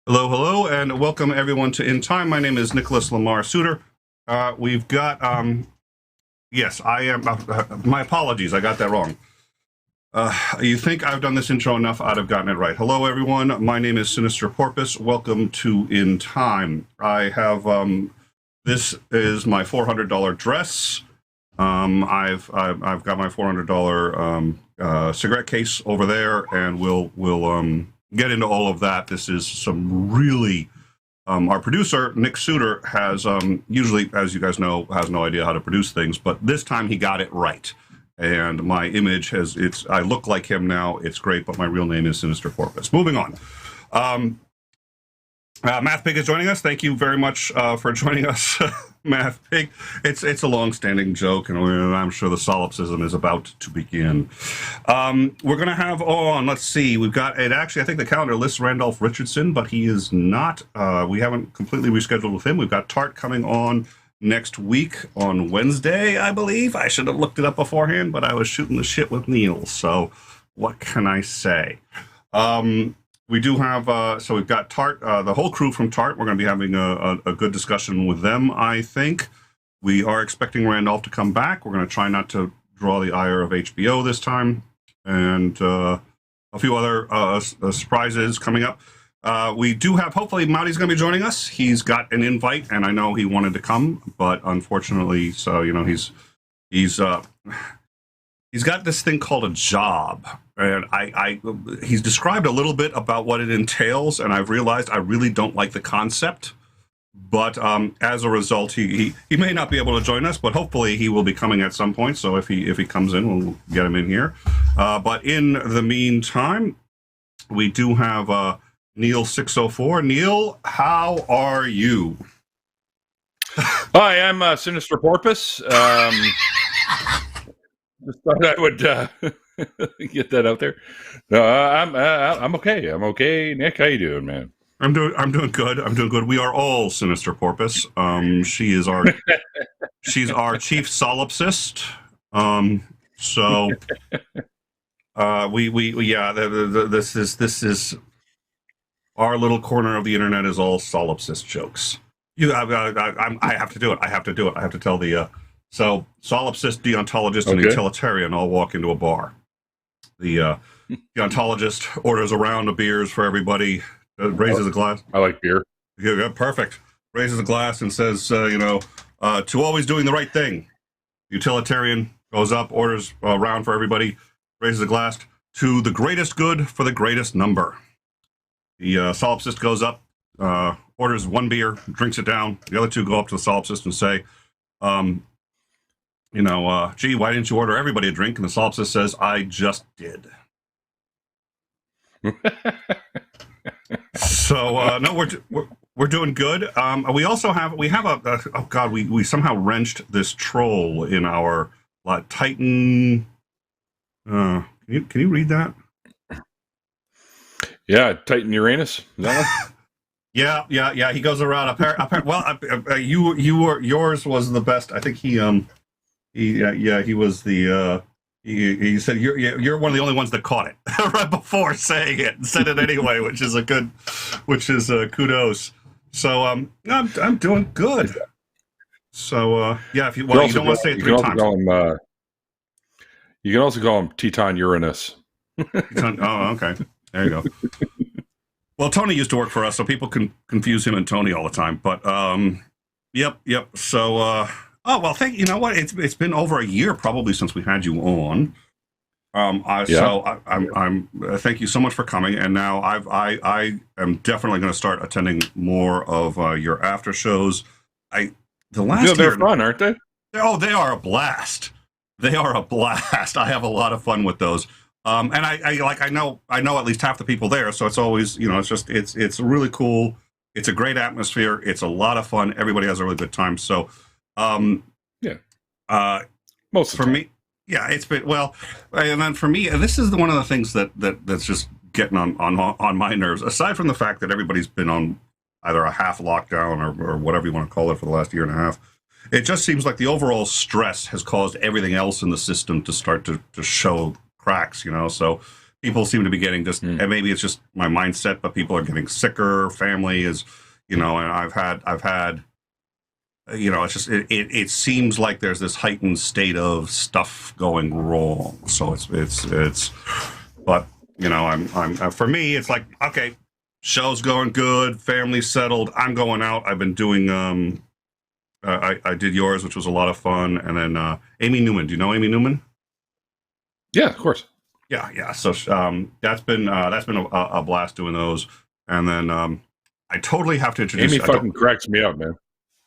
Hello, hello, and welcome everyone to In Time. My name is Nicholas Lamar Soutter. We've got, yes, I am, my apologies, I got that wrong. You think I've done this intro enough, I'd have gotten it right. Hello, everyone. My name is Sinister Porpoise. Welcome to In Time. I have, this is my $400 dress. I've got my $400 cigarette case over there, and we'll get into all of that. This is some really, our producer, Nick Soutter, has usually, as you guys know, has no idea how to produce things, but this time he got it right. And my image I look like him now. It's great, but my real name is Sinister Porpoise. Moving on. Math Pig is joining us. Thank you very much for joining us, Math Pig. It's a long-standing joke, and I'm sure the solipsism is about to begin. We're going to have on, let's see, we've got it. Actually, I think the calendar lists Randolph Richardson, but he is not. We haven't completely rescheduled with him. We've got Tart coming on next week on Wednesday, I believe. I should have looked it up beforehand, but I was shooting the shit with Neil, so what can I say? We do have, so we've got Tart, the whole crew from Tart. We're going to be having a good discussion with them, I think. We are expecting Randolph to come back. We're going to try not to draw the ire of HBO this time. And a few other surprises coming up. We do have, hopefully, Maudy's going to be joining us. He's got an invite, and I know he wanted to come, but unfortunately, so, you know, he's got this thing called a job, and he's described a little bit about what it entails, and I've realized I really don't like the concept. But as a result, he may not be able to join us, but hopefully he will be coming at some point. So if he comes in, we'll get him in here. But in the meantime, we do have Neil 604. Neil, how are you? Hi, I'm Sinister Porpoise. Just thought I would get that out there. No, I'm okay. I'm okay. Nick, how you doing, man? I'm doing good. I'm doing good. We are all Sinister Porpoise. She's our chief solipsist. So this is our little corner of the internet is all solipsist jokes. I have to do it. I have to do it. I have to tell the. So, solipsist, deontologist, and utilitarian all walk into a bar. The deontologist orders a round of beers for everybody, raises a glass. I like beer. Yeah, perfect. Raises a glass and says, to always doing the right thing. Utilitarian goes up, orders a round for everybody, raises a glass to the greatest good for the greatest number. The solipsist goes up, orders one beer, drinks it down. The other two go up to the solipsist and say, gee, why didn't you order everybody a drink? And the solipsist says, I just did. So, no, we're doing good. We have we somehow wrenched this troll in our Titan. Can you read that? Yeah, Titan Uranus. Is that one? Yeah. He goes around. Yours was the best. I think he was the. He said you're one of the only ones that caught it right before saying it and said it anyway, which is kudos. So I'm doing good. So if you don't want to say it 3 times. You can also call him Teton Uranus. Oh, okay. There you go. Well, Tony used to work for us, so people can confuse him and Tony all the time. But yep. So. Oh, well, you know what? It's been over a year probably since we had you on. So I'm thank you so much for coming. And now I am definitely going to start attending more of your after shows. They're fun, aren't they? They are a blast. They are a blast. I have a lot of fun with those. And I know at least half the people there. So it's always, it's really cool. It's a great atmosphere. It's a lot of fun. Everybody has a really good time. So. Most for me, it's been and then for me, this is one of the things that's just getting on my nerves. Aside from the fact that everybody's been on either a half lockdown or whatever you want to call it for the last year and a half, it just seems like the overall stress has caused everything else in the system to start to show cracks. So people seem to be getting just, and maybe it's just my mindset, but people are getting sicker. Family is, and I've had, it's just, it seems like there's this heightened state of stuff going wrong. So but I'm for me, it's like, okay, show's going good, family's settled. I'm going out. I've been doing, I did yours, which was a lot of fun. And then, Amy Newman, do you know Amy Newman? Yeah, of course. Yeah. So that's been a blast doing those. And then I totally have to introduce. Amy fucking cracks me up, man.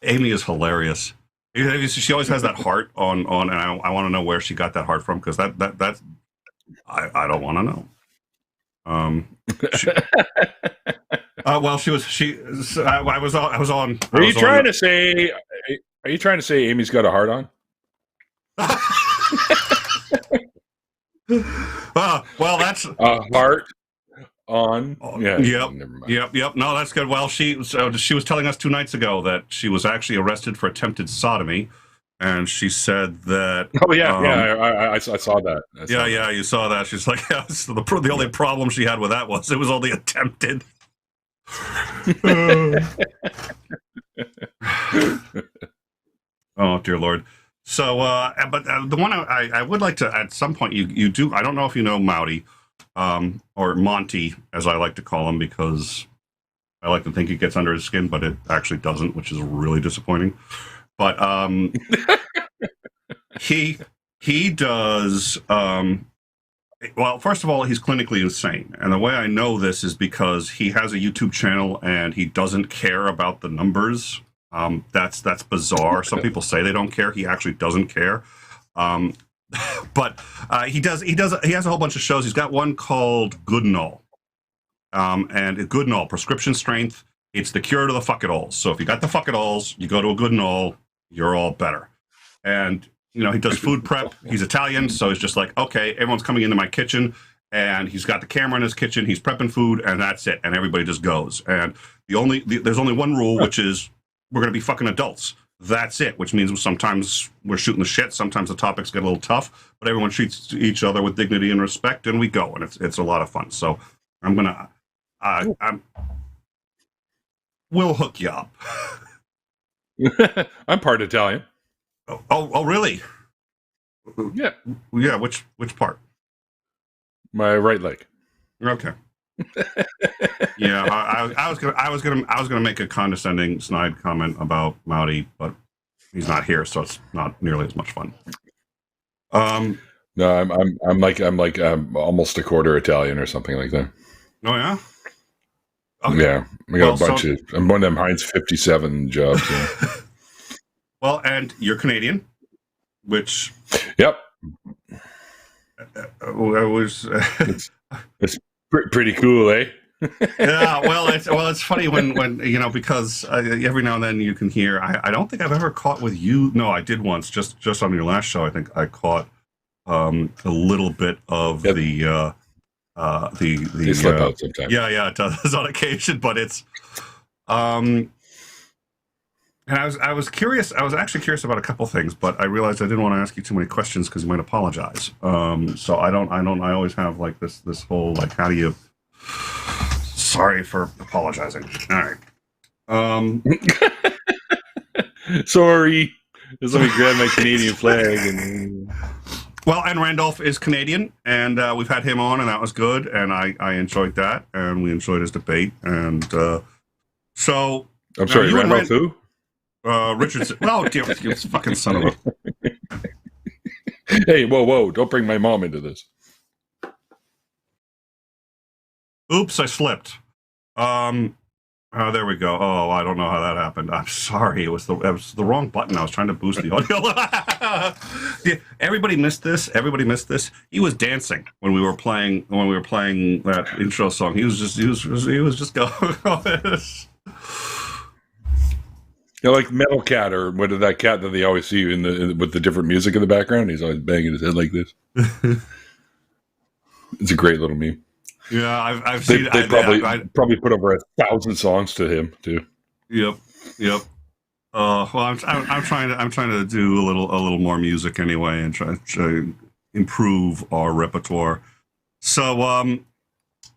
Amy is hilarious. She always has that heart on, and I want to know where she got that heart from, because that's I don't want to know. Well, I was on. Are you trying to say Amy's got a heart on? Well, that's a heart on. Yeah. Yep. Yep. No, that's good. Well, she was telling us 2 nights ago that she was actually arrested for attempted sodomy, and she said that. Oh yeah, I saw that. Yeah, you saw that. She's like, yeah, so the only problem she had with that was it was only attempted. Oh dear Lord. So, but the one I would like to, at some point, you do, I don't know if you know Mouty, or Monty, as I like to call him, because I like to think it gets under his skin, but it actually doesn't, which is really disappointing. But he does, well, first of all, he's clinically insane. And the way I know this is because he has a YouTube channel and he doesn't care about the numbers. That's bizarre. Some people say they don't care. He actually doesn't care. But he has a whole bunch of shows. He's got one called Goodnall. And Goodall, prescription strength. It's the cure to the fuck-it-alls. So if you got the fuck-it-alls, you go to a Goodall, you're all better. And, he does food prep. He's Italian, so he's just like, okay, everyone's coming into my kitchen, and he's got the camera in his kitchen. He's prepping food, and that's it. And everybody just goes. And there's only one rule, which is we're going to be fucking adults. That's it, which means sometimes we're shooting the shit. Sometimes the topics get a little tough, but everyone treats each other with dignity and respect, and we go, and it's a lot of fun. So we'll hook you up. I'm part Italian. Oh, really? Yeah. Yeah. Which part? My right leg. Okay. Yeah, I was gonna make a condescending snide comment about Mouty, but he's not here, so it's not nearly as much fun. No, I'm almost a quarter Italian or something like that. Oh yeah. Okay. Yeah, I got a bunch of. I'm one of them Heinz 57 jobs. Yeah. Well, and you're Canadian, which. Yep. It's pretty cool, eh? Yeah, well, it's funny when because every now and then you can hear. I don't think I've ever caught with you. No, I did once, just on your last show. I think I caught a little bit of the they slip out sometimes. Yeah, it does on occasion, but it's and I was curious. I was actually curious about a couple things, but I realized I didn't want to ask you too many questions because you might apologize. So I always have like this whole like, how do you? Sorry for apologizing. All right. Sorry. Just let me grab my Canadian flag. And... Well, and Randolph is Canadian, and we've had him on, and that was good, and I enjoyed that, and we enjoyed his debate, and so. I'm sorry, Randolph who? Richardson. Oh, dear, you fucking son of a. Hey, whoa! Don't bring my mom into this. Oops, I slipped. Oh, there we go. Oh, I don't know how that happened. I'm sorry. It was the wrong button. I was trying to boost the audio. Yeah, everybody missed this. He was dancing when we were playing that intro song. He was just going. You know, like Metal Cat, or what is that cat that they always see with the different music in the background? He's always banging his head like this. It's a great little meme. Yeah, I've seen. They probably put over 1,000 songs to him too. Yep. Well, I'm trying to do a little more music anyway, and try to improve our repertoire. So,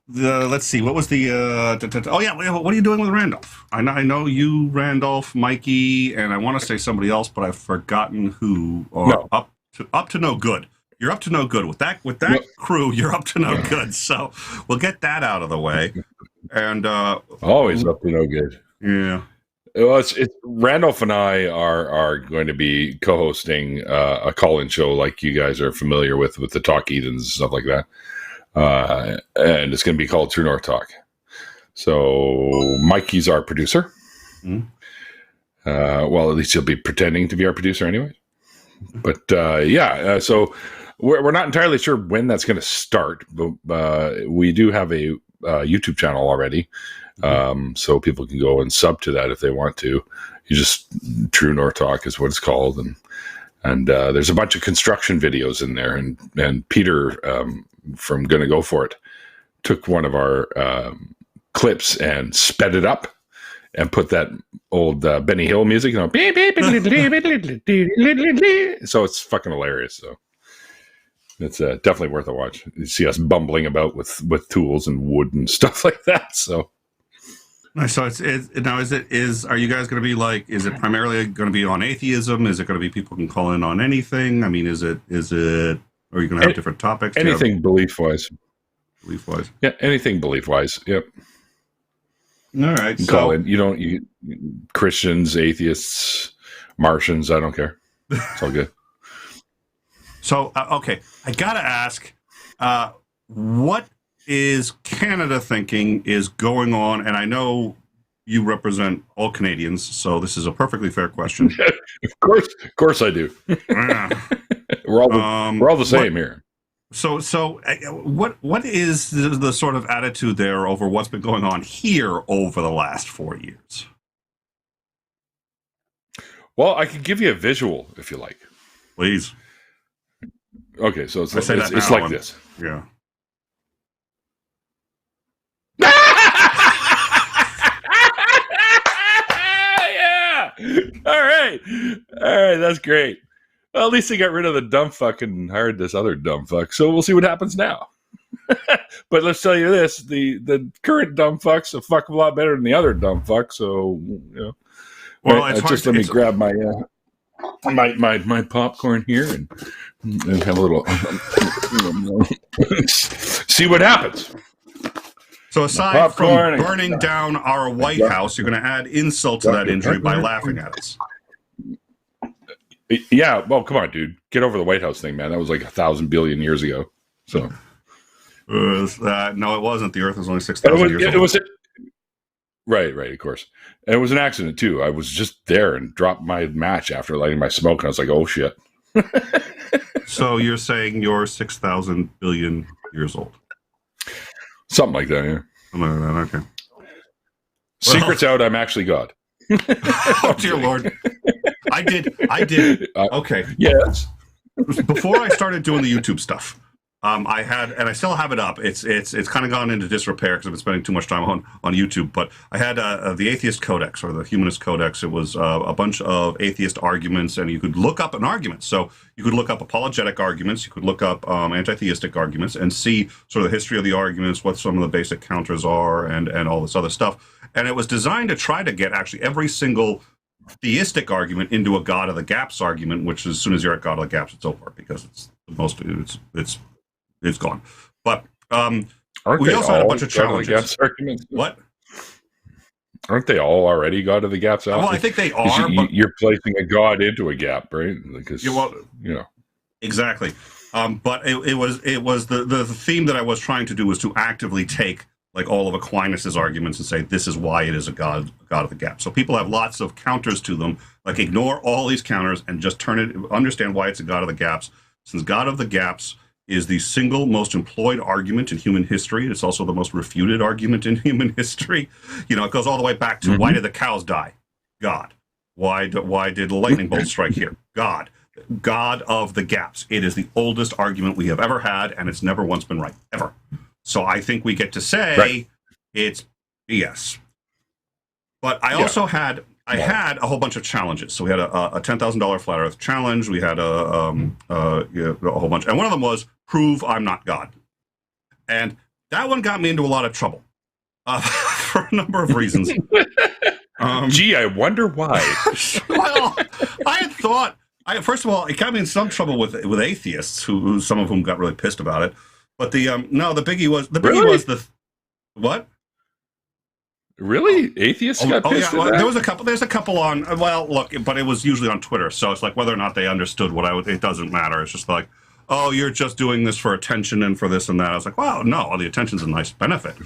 let's see. What was the? Oh yeah. What are you doing with Randolph? I know you, Randolph, Mikey, and I want to say somebody else, but I've forgotten who. Or No. up to no good. You're up to no good with that No. crew. You're up to no good. So we'll get that out of the way. And Always up to no good. yeah. Well, it's Randolph and I are going to be co-hosting a call-in show like you guys are familiar with the Talk Heathens and stuff like that, and it's going to be called True North Talk. So Mikey's our producer. Mm-hmm. Well, at least he'll be pretending to be our producer anyway. But so we're not entirely sure when that's going to start, but we do have a YouTube channel already. So people can go and sub to that if they want to. You just True North Talk is what it's called, and there's a bunch of construction videos in there. And Peter from Gonna Go For It took one of our clips and sped it up and put that old Benny Hill music, so it's fucking hilarious. So it's definitely worth a watch. You see us bumbling about with tools and wood and stuff like that. So. So are you guys going to be like, is it primarily going to be on atheism? Is it going to be people can call in on anything? I mean, are you going to have different topics? Anything belief-wise. Belief-wise. Yeah, anything belief-wise. Yep. All right. You call in, you Christians, atheists, Martians, I don't care. It's all good. So, okay, I got to ask, what is Canada thinking is going on? And I know you represent all Canadians, so this is a perfectly fair question. Of course I do. We're all the same here. So what is the sort of attitude there over what's been going on here over the last 4 years? Well, I can give you a visual if you like. Please. Okay, so it's like this. Yeah. Yeah. All right, that's great. Well, at least they got rid of the dumb fuck and hired this other dumb fuck. So we'll see what happens now. But let's tell you this: the current dumb fuck's a fuck of a lot better than the other dumb fuck. So well, right, just let me grab my my popcorn here and have a little see what happens. So aside from burning down our White House, you're going to add insult to that injury by laughing at us. Yeah, well, come on, dude. Get over the White House thing, man. That was like 1,000 billion years ago. So, no, it wasn't. The Earth was only 6,000 years old. It was right, of course. And it was an accident too. I was just there and dropped my match after lighting my smoke, and I was like, "Oh shit!" So you're saying you're 6,000 billion years old? Something like that, yeah. Something like that. Okay. Secret's out. I'm actually God. Oh dear Lord! I did. Okay. Yes. Before I started doing the YouTube stuff, I had, and I still have it up. It's kind of gone into disrepair because I've been spending too much time on YouTube. But I had the Atheist Codex or the Humanist Codex. It was a bunch of atheist arguments, and you could look up an argument. So you could look up apologetic arguments, you could look up anti-theistic arguments, and see sort of the history of the arguments, what some of the basic counters are, and all this other stuff. And it was designed to try to get actually every single theistic argument into a God of the Gaps argument, which as soon as you're at God of the Gaps, it's over because it's gone. But we also had a bunch of challenges. Arguments? What? Aren't they all already God of the Gaps? Well, I think they are. You're placing a God into a gap, right? Because exactly. But it was the theme that I was trying to do was to actively take like all of Aquinas's arguments and say this is why it is a God of the Gap. So people have lots of counters to them. Like ignore all these counters and just understand why it's a God of the Gaps. Since God of the Gaps is the single most employed argument in human history. It's also the most refuted argument in human history. It goes all the way back to why did the cows die? God. Why did the lightning bolt strike here? God. God of the Gaps. It is the oldest argument we have ever had, and it's never once been right, ever. So I think we get to say it's BS. But I also had a whole bunch of challenges. So we had a $10,000 flat Earth challenge. We had a whole bunch, and one of them was prove I'm not God. And that one got me into a lot of trouble for a number of reasons. Gee, I wonder why. Well, I had thought, first of all, it got me in some trouble with atheists, who some of whom got really pissed about it. But the biggie was the what? Really? Atheists got pissed at that? There's a couple on, well, look, but it was usually on Twitter, so it's like whether or not they understood it doesn't matter. It's just like, oh, you're just doing this for attention and for this and that. I was like, well, no, the attention's a nice benefit.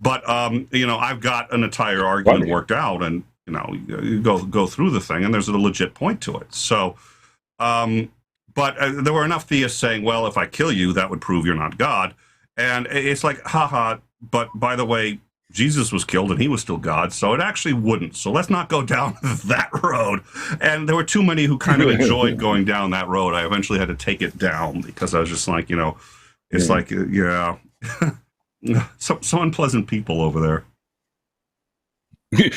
But, I've got an entire argument worked out, and, you go through the thing, and there's a legit point to it. So, but there were enough theists saying, well, if I kill you, that would prove you're not God. And it's like, haha, but by the way, Jesus was killed and he was still God, so it actually wouldn't. So let's not go down that road. And there were too many who kind of enjoyed going down that road. I eventually had to take it down because I was just like, it's like, yeah, some unpleasant people over there.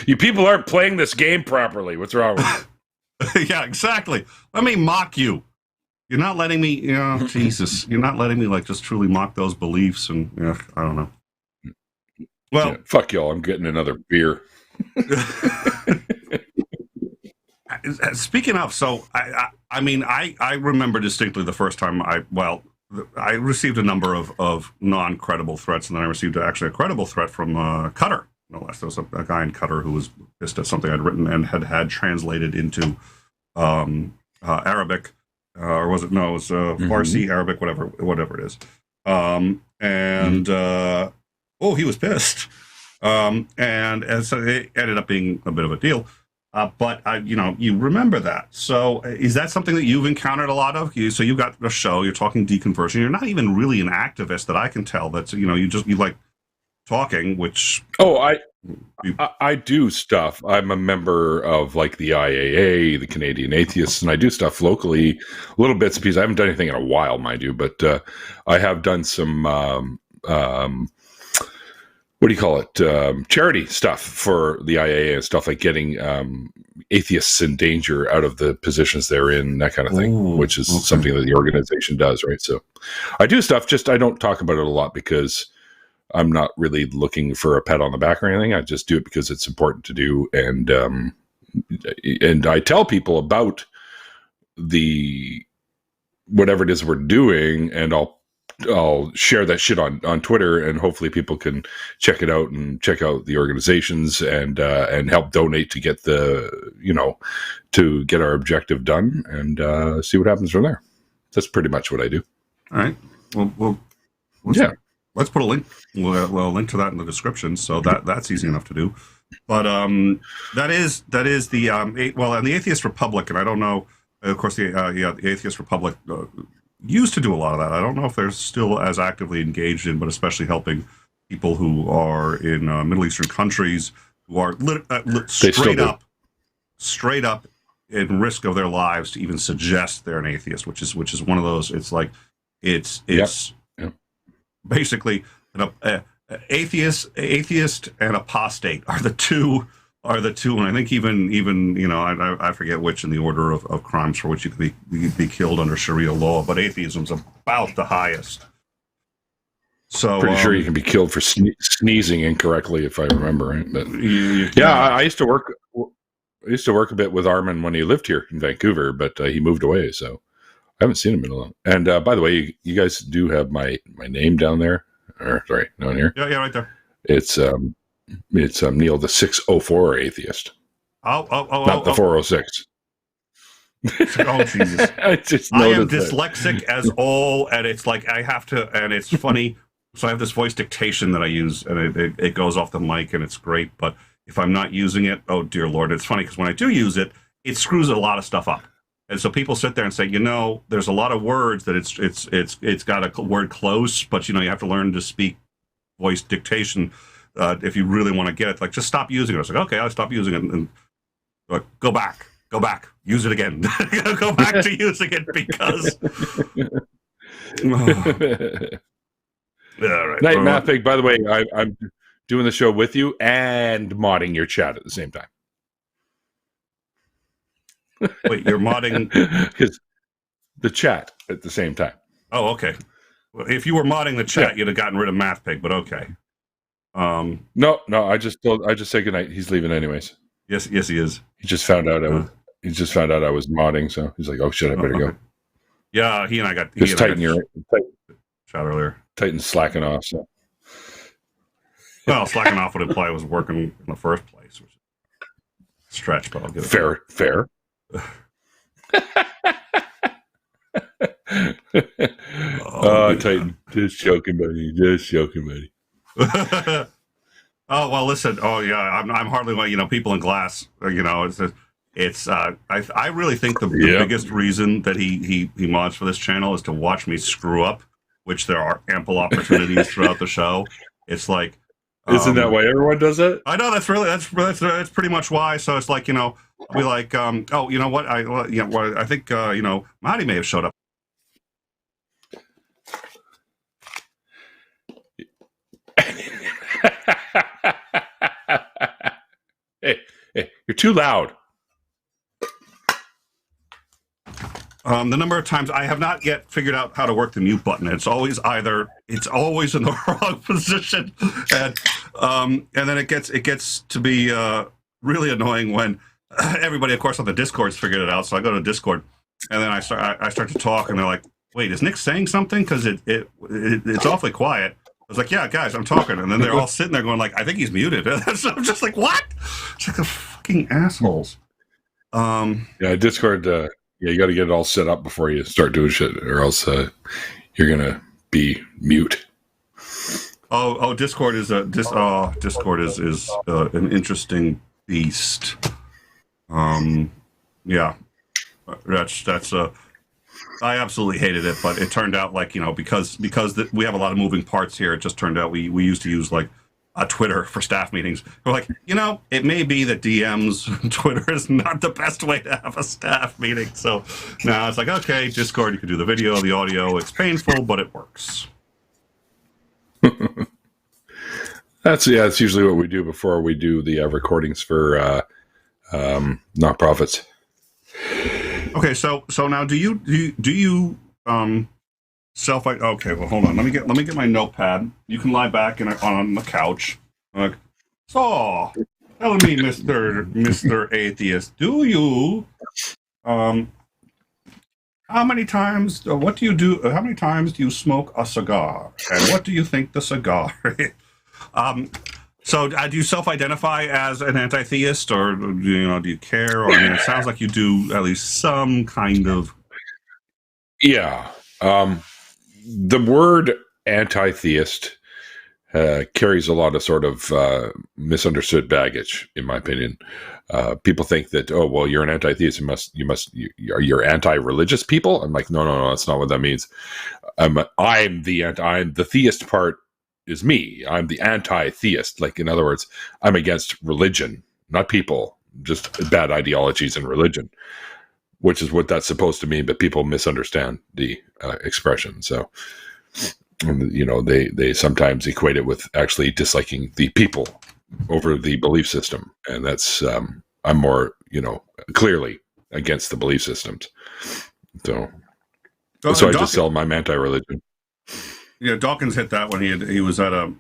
You people aren't playing this game properly. What's wrong with you? Yeah, exactly. Let me mock you. You're not letting me, Jesus, you're not letting me like just truly mock those beliefs. And I don't know. Well, fuck y'all. I'm getting another beer. Speaking of, so I remember distinctly the first time I received a number of non-credible threats, and then I received actually a credible threat from Cutter. No less, there was a guy in Cutter who was pissed at something I'd written and had translated into Arabic, or was it? No, it was Farsi, Arabic, whatever it is. He was pissed, and so it ended up being a bit of a deal. But you remember that. So is that something that you've encountered a lot of? So you've got a show, you're talking deconversion. You're not even really an activist that I can tell. That's you like talking, which I do stuff. I'm a member of like the IAA, the Canadian Atheists, and I do stuff locally, little bits and pieces. I haven't done anything in a while, mind you, but I have done some what do you call it? Charity stuff for the IAA and stuff, like getting atheists in danger out of the positions they're in, that kind of thing, which is something that the organization does, right? So I do stuff, just I don't talk about it a lot because I'm not really looking for a pat on the back or anything. I just do it because it's important to do. And I tell people about the whatever it is we're doing, and I'll share that shit on Twitter, and hopefully people can check it out and check out the organizations and help donate to get to get our objective done, and see what happens from there. That's pretty much what I do. All right. Well, let's put a link. We'll link to that in the description, so that's easy enough to do. But that is the and the Atheist Republic, and I don't know. Of course, the Atheist Republic used to do a lot of that. I don't know if they're still as actively engaged in, but especially helping people who are in Middle Eastern countries who are straight up in risk of their lives to even suggest they're an atheist, which is one of those. It's like it's basically atheist and apostate are the two, and I think even I forget which in the order of crimes for which you could be killed under Sharia law, but atheism's about the highest. So pretty sure you can be killed for sneezing incorrectly, if I remember right. But I used to work a bit with Armin when he lived here in Vancouver, but he moved away, so I haven't seen him in a long. And by the way, you guys do have my name down there, or sorry, down here. Yeah, right there. It's Neil the 604 atheist. Not the 406. Oh Jesus! I am dyslexic as all, and it's like I have to, and it's funny. So I have this voice dictation that I use, and it goes off the mic, and it's great. But if I'm not using it, oh dear Lord, it's funny because when I do use it, it screws a lot of stuff up. And so people sit there and say, there's a lot of words that it's got a word close, but you have to learn to speak voice dictation if you really want to get it. Like, just stop using it. I was like, okay, I'll stop using it, and like, go back, use it again, go back to using it because. All right. Night, Mathig. By the way, I'm doing the show with you and modding your chat at the same time. Wait, you're modding the chat at the same time. Oh, okay. If you were modding the chat, you'd have gotten rid of Math Pig, but okay. No, I just said goodnight. He's leaving anyways. Yes, he is. He just found out I was modding, so he's like, "Oh shit, I better go." Yeah, he and I got just tighten your chat earlier. Tighten slacking off. So, well, slacking off would imply I was working in the first place. Which is stretch, but I'll get it. Fair. Titan. Just joking, buddy. Oh well, listen. Oh yeah, I'm hardly like people in glass. It's I really think the biggest reason that he mods for this channel is to watch me screw up, which there are ample opportunities throughout the show. It's like, isn't that why everyone does it? I know that's pretty much why. So it's like I'll be like, oh, you know what? I think Marty may have showed up. Hey, you're too loud. The number of times I have not yet figured out how to work the mute button. It's always in the wrong position, and then it gets to be really annoying when everybody, of course, on the Discord's figured it out. So I go to Discord, and then I start to talk, and they're like, "Wait, is Nick saying something? Because it's awfully quiet." I was like, "Yeah, guys, I'm talking," and then they're all sitting there going like, "I think he's muted." So I'm just like, "What?" It's like the fucking assholes. Yeah, Discord. You got to get it all set up before you start doing shit, or else you're gonna be mute. Oh, Discord is Discord is an interesting beast. Yeah, that's I absolutely hated it, but it turned out like because we have a lot of moving parts here. It just turned out we used to use like a Twitter for staff meetings. We're like, it may be that DMs Twitter is not the best way to have a staff meeting. So now it's like, okay, Discord, you can do the video, the audio. It's painful, but it works. That's usually what we do before we do the recordings for nonprofits. Okay, so now do you okay, well, hold on. Let me get my notepad. You can lie back on the couch. Like, so tell me, Mr. Atheist, do you how many times what do you do? How many times do you smoke a cigar? And what do you think the cigar is? So do you self-identify as an anti-theist, or do you care? Or it sounds like you do at least some kind of. Yeah. The word anti-theist carries a lot of sort of misunderstood baggage, in my opinion. People think that, oh, well, you're an anti-theist. You're anti-religious people. I'm like, no, that's not what that means. I'm the theist part is me. I'm the anti-theist. Like, in other words, I'm against religion, not people, just bad ideologies and religion, which is what that's supposed to mean, but people misunderstand the expression. So, they sometimes equate it with actually disliking the people over the belief system. And that's, I'm more, clearly against the belief systems. So I just sell my anti-religion. Yeah, Dawkins hit that when he was at it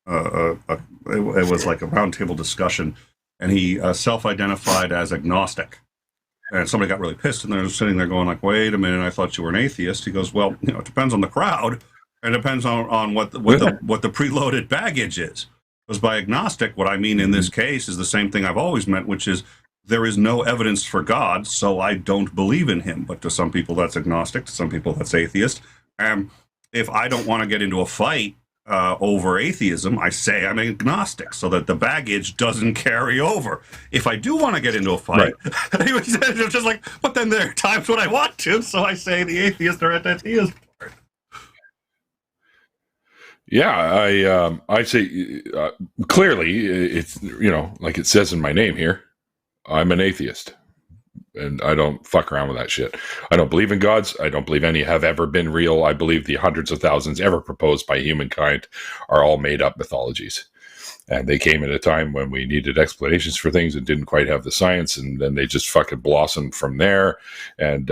was like a roundtable discussion, and he self-identified as agnostic. And somebody got really pissed, and they're sitting there going like, "Wait a minute, I thought you were an atheist." He goes, "Well, it depends on the crowd, and it depends on what the preloaded baggage is. Because by agnostic, what I mean in this case is the same thing I've always meant, which is there is no evidence for God, so I don't believe in him. But to some people, that's agnostic. To some people, that's atheist. If I don't want to get into a fight over atheism, I say I'm agnostic so that the baggage doesn't carry over. If I do want to get into a fight, right. He was just like, but then there are times when I want to, so I say the atheist or anti-theist part. Yeah, I say clearly, it's, like it says in my name here, I'm an atheist. And I don't fuck around with that shit. I don't believe in gods. I don't believe any have ever been real. I believe the hundreds of thousands ever proposed by humankind are all made up mythologies. And they came at a time when we needed explanations for things and didn't quite have the science, and then they just fucking blossomed from there. And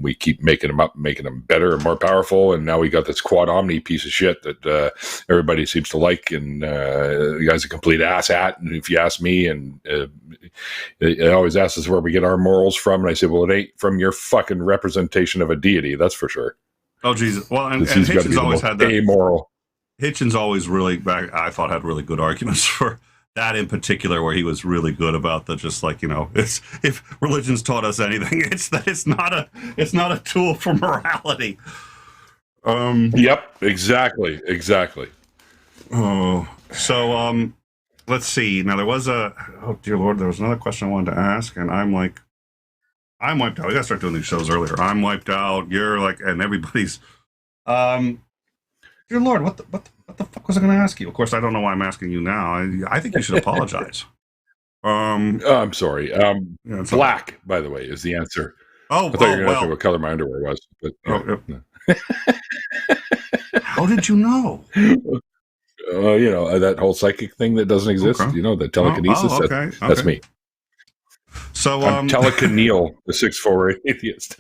we keep making them up, making them better and more powerful. And now we got this quad omni piece of shit that everybody seems to like, and the guy's a complete ass at. And if you ask me, and it always asks us where we get our morals from, and I say, well, it ain't from your fucking representation of a deity, that's for sure. Oh Jesus! Well, and Hitchens always had that amoral. Hitchens always really, I thought, had really good arguments for that in particular, where he was really good about the just like, it's, if religion's taught us anything, it's that it's not a tool for morality. Yep, exactly. Oh, so let's see. Now there was oh dear Lord, there was another question I wanted to ask, and I'm wiped out. We gotta start doing these shows earlier. I'm wiped out. You're like, and everybody's. Dear Lord, what the fuck was I going to ask you? Of course, I don't know why I'm asking you now. I think you should apologize. I'm sorry. Black, by the way, is the answer. I thought you were going to ask me what color my underwear was. But, how did you know? That whole psychic thing that doesn't exist. Okay. The telekinesis. Okay. That's me. So, I'm Telekineal, the 6'4" atheist.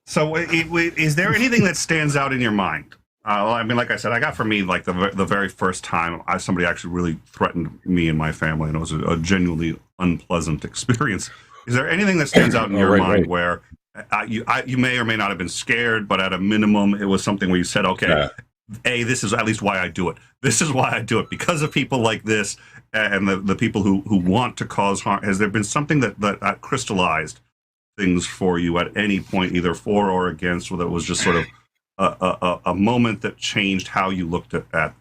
So, is there anything that stands out in your mind? I mean, like I said, I got for me, like the very first time somebody actually really threatened me and my family, and it was a genuinely unpleasant experience. Is there anything that stands out in your mind where you may or may not have been scared, but at a minimum, it was something where you said, okay, this is at least why I do it. This is why I do it, because of people like this and the people who want to cause harm. Has there been something that crystallized things for you at any point, either for or against, whether it was just sort of a moment that changed how you looked at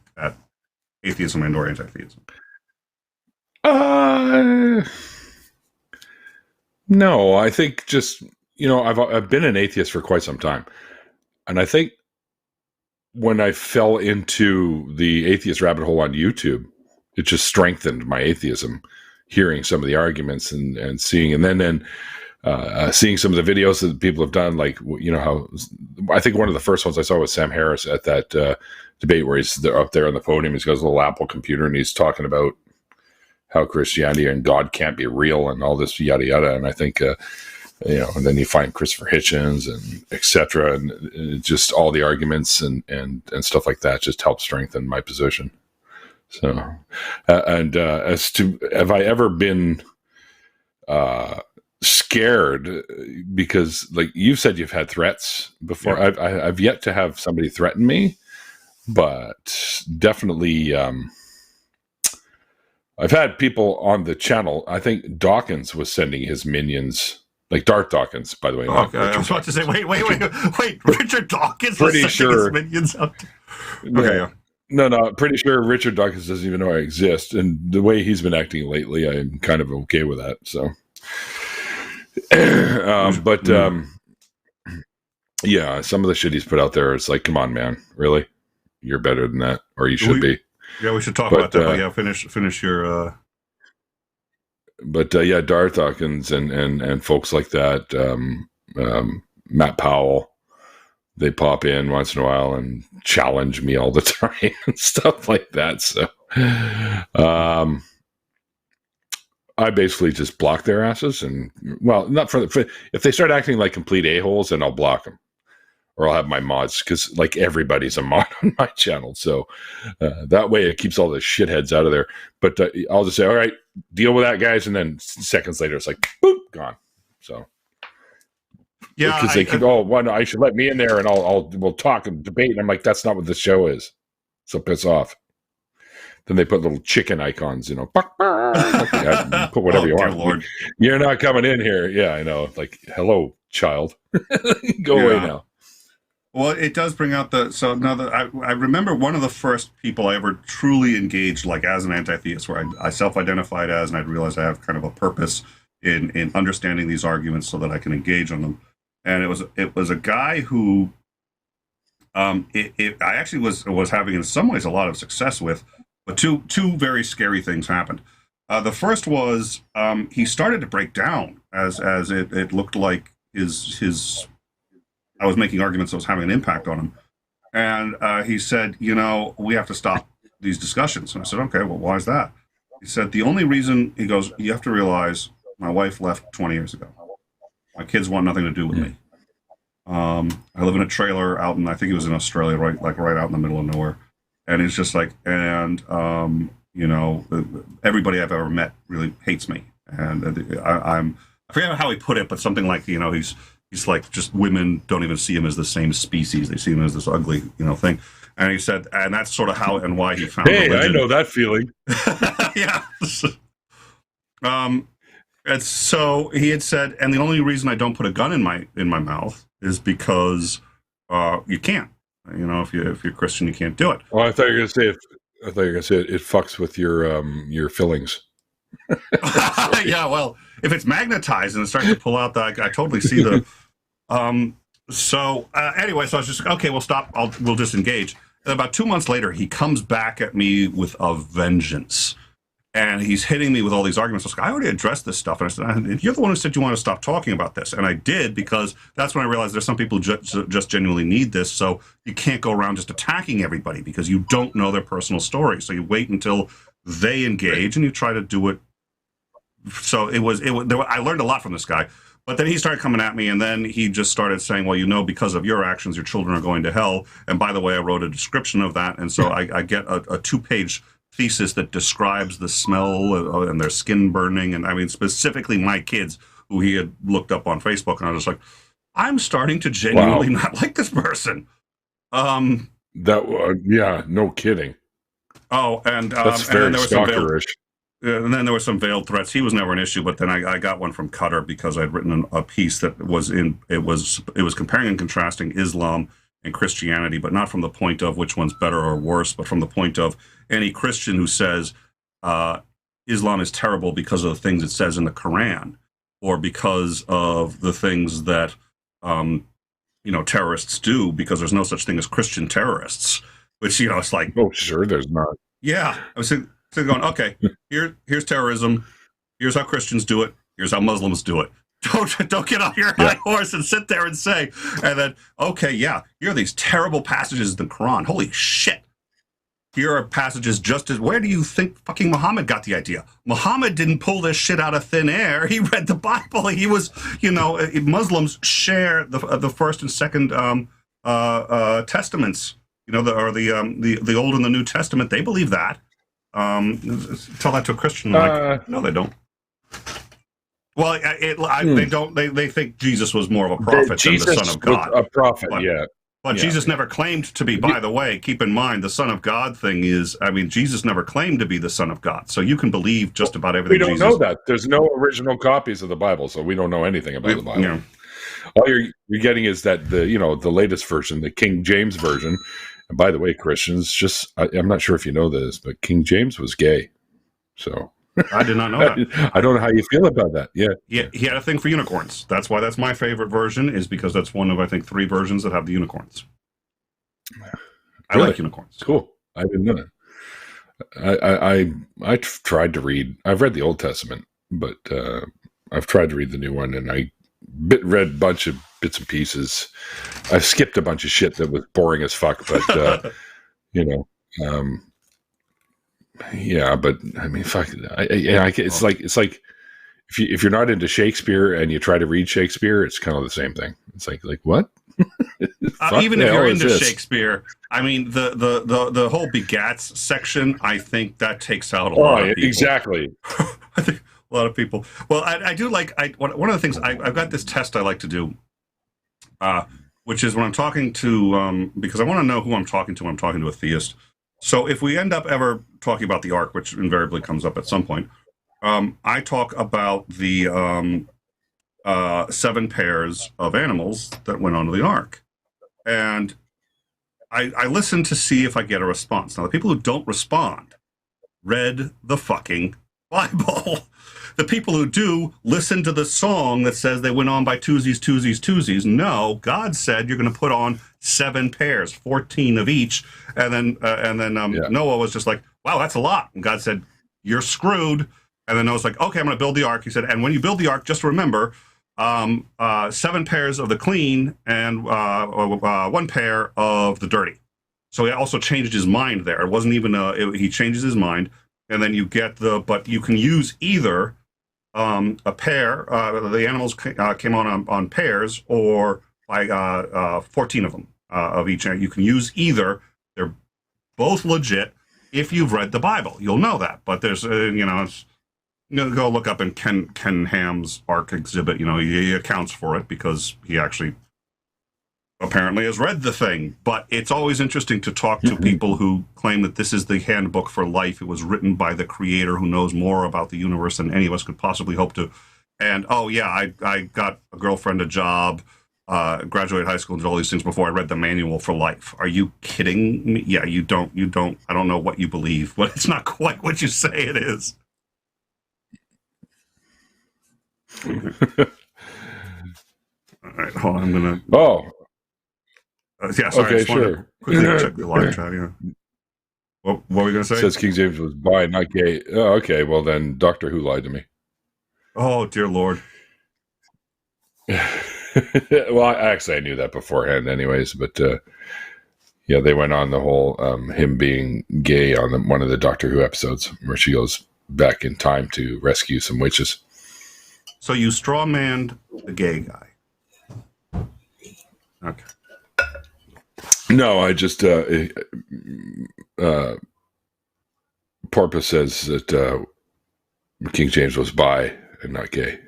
atheism and or anti-theism? No, I think just, I've been an atheist for quite some time. And I think when I fell into the atheist rabbit hole on YouTube, it just strengthened my atheism, hearing some of the arguments and seeing, and then seeing some of the videos that people have done, like, how I think one of the first ones I saw was Sam Harris at that debate where he's up there on the podium. He's got his little Apple computer and he's talking about how Christianity and God can't be real and all this yada yada. And I think, and then you find Christopher Hitchens and etc. And just all the arguments and stuff like that just helped strengthen my position. So, as to have I ever been scared, because like you've said, you've had threats before. Yeah. I've yet to have somebody threaten me, but definitely I've had people on the channel. I think Dawkins was sending his minions, like Darth Dawkins, by the way. Okay, I was about to say, wait, Richard Dawkins was sending his minions out. Okay, No, pretty sure Richard Dawkins doesn't even know I exist, and the way he's been acting lately, I'm kind of okay with that. So. Yeah, some of the shit he's put out there is like, come on, man, really? You're better than that, or you should be. Yeah, we should talk about that. But yeah, finish your. But yeah, Darth Dawkins and folks like that, Matt Powell, they pop in once in a while and challenge me all the time and stuff like that. So, I basically just block their asses, and not for if they start acting like complete a-holes, then I'll block them, or I'll have my mods, because like everybody's a mod on my channel, so that way it keeps all the shitheads out of there. But I'll just say, all right, deal with that, guys, and then seconds later it's like, boop, gone. So yeah, because they keep, I should let me in there, and we'll talk and debate, and I'm like, that's not what the show is, so piss off. Then they put little chicken icons, put whatever you want. Lord. You're not coming in here. Yeah, I know. Like, hello, child. Go away now. Well, it does bring out so now that I remember one of the first people I ever truly engaged, like as an anti-theist, where I self-identified as, and I realized I have kind of a purpose in understanding these arguments so that I can engage on them. And it was a guy who I actually was having in some ways a lot of success with. But two very scary things happened. The first was he started to break down as it looked like his I was making arguments that was having an impact on him, and he said, we have to stop these discussions. And I said, okay, well, why is that? He said, the only reason, he goes, you have to realize my wife left 20 years ago. My kids want nothing to do with me. I live in a trailer out in, I think it was in Australia, right out in the middle of nowhere. And it's just like, and, you know, everybody I've ever met really hates me. And I forget how he put it, but something like, you know, he's like, just women don't even see him as the same species. They see him as this ugly, you know, thing. And he said, and that's sort of how and why he found religion. I know that feeling. Yeah. And so he had said, and the only reason I don't put a gun in my mouth is because you can't. You know, if you're Christian, you can't do it. Well, I thought you were going to say it fucks with your fillings. Yeah, well, if it's magnetized and it's starting to pull out, I totally see the. Anyway, so I was just okay. We'll stop. We'll disengage. And about 2 months later, he comes back at me with a vengeance, and he's hitting me with all these arguments. I was like, I already addressed this stuff, and I said, "You're the one who said you want to stop talking about this," and I did, because that's when I realized there's some people just genuinely need this. So you can't go around just attacking everybody because you don't know their personal story. So you wait until they engage, and you try to do it. So I learned a lot from this guy. But then he started coming at me, and then he just started saying, well, you know, because of your actions, your children are going to hell. And by the way, I wrote a description of that. And so I get a 2-page thesis that describes the smell and their skin burning. And I mean, specifically my kids, who he had looked up on Facebook. And I was just like, I'm starting to genuinely not like this person. Yeah, no kidding. Oh, and that's very stalkerish. And then there were some veiled threats. He was never an issue, but then I got one from Soutter because I'd written a piece that was comparing and contrasting Islam and Christianity, but not from the point of which one's better or worse, but from the point of any Christian who says Islam is terrible because of the things it says in the Quran, or because of the things that terrorists do, because there's no such thing as Christian terrorists. Which, you know, it's like, oh, sure, there's not. Yeah, I was going, okay, here's terrorism. Here's how Christians do it. Here's how Muslims do it. Don't get off your high horse and sit there and say, and then, okay, yeah, here are these terrible passages in the Quran. Holy shit. Here are passages just as, where do you think fucking Muhammad got the idea? Muhammad didn't pull this shit out of thin air. He read the Bible. He was, Muslims share the first and second testaments, the Old and the New Testament. They believe that. Tell that to a Christian, like, no, they don't. Well, they don't. They think Jesus was more of a prophet than the Son of God. A prophet, But Jesus never claimed to be. By the way, keep in mind, the Son of God thing is, Jesus never claimed to be the Son of God. So you can believe just about everything. We don't know that. There's no original copies of the Bible, so we don't know anything about the Bible. Yeah. All you're getting is that the latest version, the King James version. And by the way, Christians, I'm not sure if you know this, but King James was gay. So I did not know that. I don't know how you feel about that. Yeah. He had a thing for unicorns. That's why that's my favorite version, is because that's one of, I think, 3 versions that have the unicorns. I like unicorns. Cool. I didn't know that. I tried to read. I've read the Old Testament, but I've tried to read the new one, and I read a bunch of bits and pieces. I skipped a bunch of shit that was boring as fuck, but yeah, but I mean, fuck. It's like if you're not into Shakespeare and you try to read Shakespeare, it's kind of the same thing. It's like what? Even if you're into Shakespeare, I mean, the whole begats section, I think that takes out a lot of people. Exactly. I think a lot of people. Well, I do like. One of the things I've got this test I like to do, which is when I'm talking to, because I want to know who I'm talking to when I'm talking to a theist. So if we end up ever talking about the Ark, which invariably comes up at some point, I talk about the 7 pairs of animals that went onto the Ark. And I listen to see if I get a response. Now, the people who don't respond read the fucking Bible. The people who do listen to the song that says they went on by twosies, twosies, twosies. No, God said you're going to put on 7 pairs, 14 of each. And then Noah was just like, wow, that's a lot. And God said, you're screwed. And then Noah's like, okay, I'm going to build the ark. He said, and when you build the ark, just remember 7 pairs of the clean and 1 pair of the dirty. So he also changed his mind there. It wasn't even he changes his mind, and then you get but you can use either a pair. The animals came on pairs, or by 14 of them of each. You can use either. They're both legit. If you've read the Bible, you'll know that. But there's go look up in Ken Ham's Ark exhibit. He accounts for it because he actually apparently has read the thing. But it's always interesting to talk to people who claim that this is the handbook for life. It was written by the creator who knows more about the universe than any of us could possibly hope to. And I got a girlfriend, a job, graduated high school, and did all these things before I read the manual for life. Are you kidding me? Yeah, you don't. I don't know what you believe, but it's not quite what you say it is. All right, hold on. I'm gonna. Yeah, sorry. Okay, sure. Quickly check the live chat. Yeah. What were we gonna say? It says King James was bi, not gay. Oh, okay. Well, then Doctor Who lied to me. Oh, dear Lord. Well, I knew that beforehand, anyways. But yeah, they went on the whole him being gay on one of the Doctor Who episodes where she goes back in time to rescue some witches. So you strawmanned the gay guy. Okay. No, I just Porpoise says that King James was bi and not gay.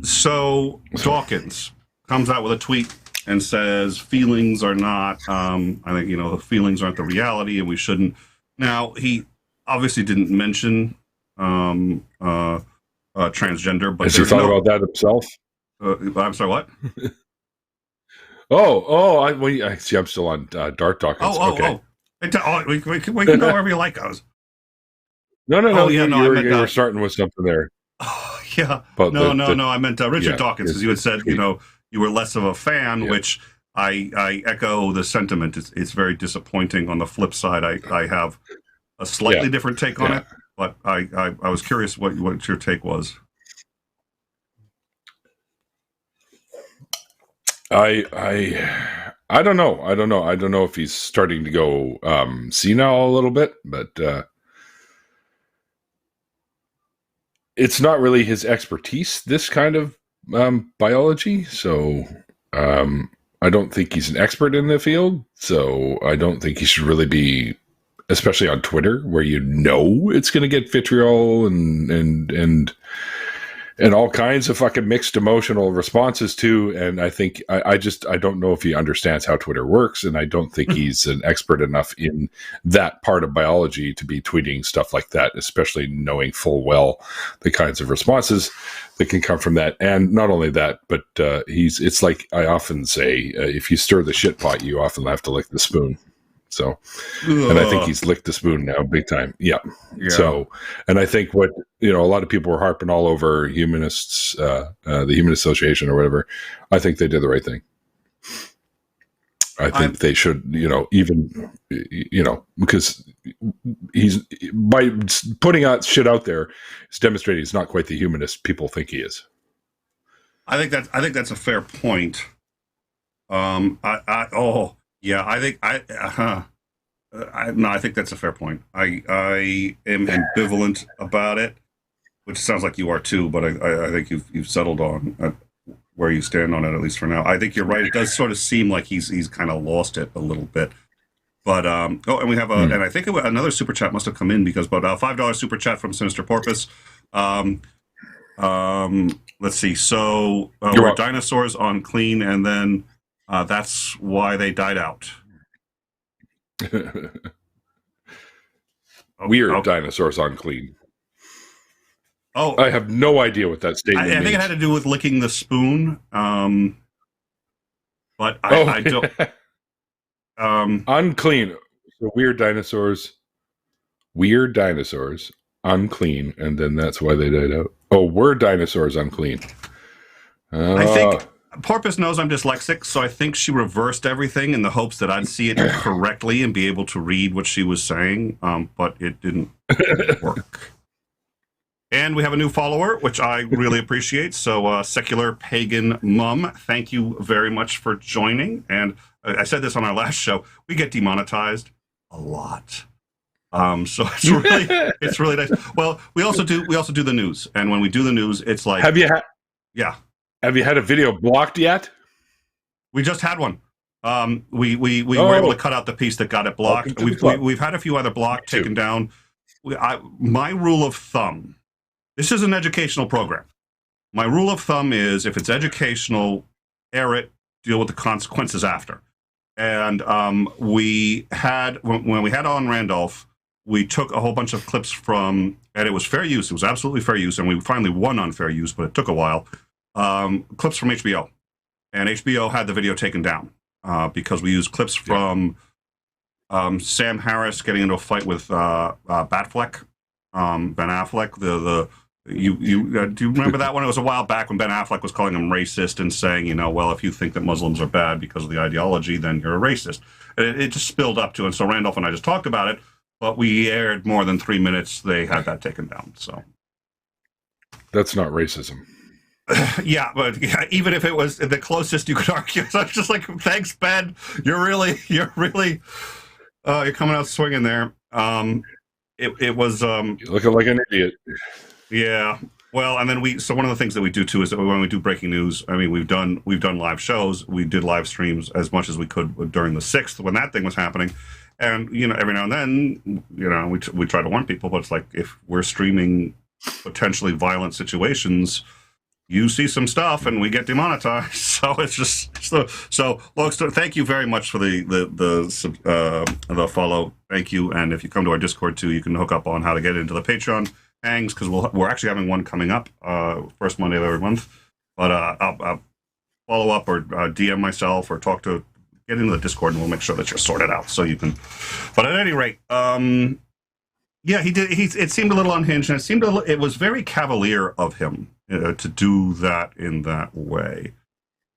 So Dawkins comes out with a tweet and says feelings are not. I think the feelings aren't the reality, and we shouldn't. Now he obviously didn't mention transgender, but has he thought about that himself? I'm sorry, what? I see. I'm still on Dark Dawkins. Okay. We can go wherever you like, guys. No. You were starting with something there. Oh, yeah. No. I meant Richard Dawkins, because you had said you were less of a fan, which I echo the sentiment. It's very disappointing. On the flip side, I have a slightly different take on it, but I was curious what your take was. I don't know. I don't know if he's starting to go senile a little bit, but it's not really his expertise, this kind of biology. So I don't think he's an expert in the field. So I don't think he should really be, especially on Twitter, where it's going to get vitriol and all kinds of fucking mixed emotional responses too. And I think I don't know if he understands how Twitter works, and I don't think he's an expert enough in that part of biology to be tweeting stuff like that, especially knowing full well the kinds of responses that can come from that. And not only that, but it's like I often say, if you stir the shit pot, you often have to lick the spoon. So, and I think he's licked the spoon now big time. Yeah. So, and I think what, a lot of people were harping all over humanists, the Humanist Association or whatever. I think they did the right thing. I think they should, because he's, by putting out shit out there, it's demonstrating he's not quite the humanist people think he is. I think that's a fair point. I think that's a fair point. I am ambivalent about it, which sounds like you are too. But I think you've settled on where you stand on it, at least for now. I think you're right. It does sort of seem like he's kind of lost it a little bit. But and we have and I think another super chat must have come in, because $5 super chat from Sinister Porpoise. Let's see. So were dinosaurs unclean, and then that's why they died out. Weird dinosaurs unclean. Oh, I have no idea what that statement means. I think it had to do with licking the spoon. But I don't. Unclean. So weird dinosaurs, unclean, and then that's why they died out. Oh, were dinosaurs unclean? I think Porpoise knows I'm dyslexic, so I think she reversed everything in the hopes that I'd see it correctly and be able to read what she was saying, but it didn't work. And we have a new follower, which I really appreciate. So, Secular Pagan Mum, thank you very much for joining. And I said this on our last show. We get demonetized a lot. So it's really nice. Well, we also do the news, and when we do the news, it's like, have you had a video blocked yet? We just had one. We were able to cut out the piece that got it blocked. We've had a few other blocks taken down. My rule of thumb. This is an educational program. My rule of thumb is if it's educational, air it, deal with the consequences after. And we had when we had on Randolph, we took a whole bunch of clips from, and it was fair use. It was absolutely fair use, and we finally won on fair use, but it took a while. Clips from HBO, and HBO had the video taken down because we used clips from Sam Harris getting into a fight with Batfleck, Ben Affleck. Do you remember that one? It was a while back when Ben Affleck was calling him racist and saying, well, if you think that Muslims are bad because of the ideology, then you're a racist. It just spilled up to, and so Randolph and I just talked about it, but we aired more than 3 minutes. They had that taken down. So that's not racism. Yeah, but even if it was the closest you could argue, so I was just like, thanks, Ben. You're coming out swinging there. It was looking like an idiot. Yeah. Well, and then so one of the things that we do too is that when we do breaking news, I mean, we've done live shows, we did live streams as much as we could during the 6th when that thing was happening, and every now and then, we try to warn people, but it's like if we're streaming potentially violent situations, you see some stuff and we get demonetized. So it's just so long story. Thank you very much for the follow. Thank you, and if you come to our Discord too, you can hook up on how to get into the Patreon hangs, because we're actually having one coming up first Monday of every month. But I'll follow up or DM myself or get into the Discord, and we'll make sure that you're sorted out so you can. But at any rate, yeah, he did. It seemed a little unhinged, and it was very cavalier of him to do that in that way.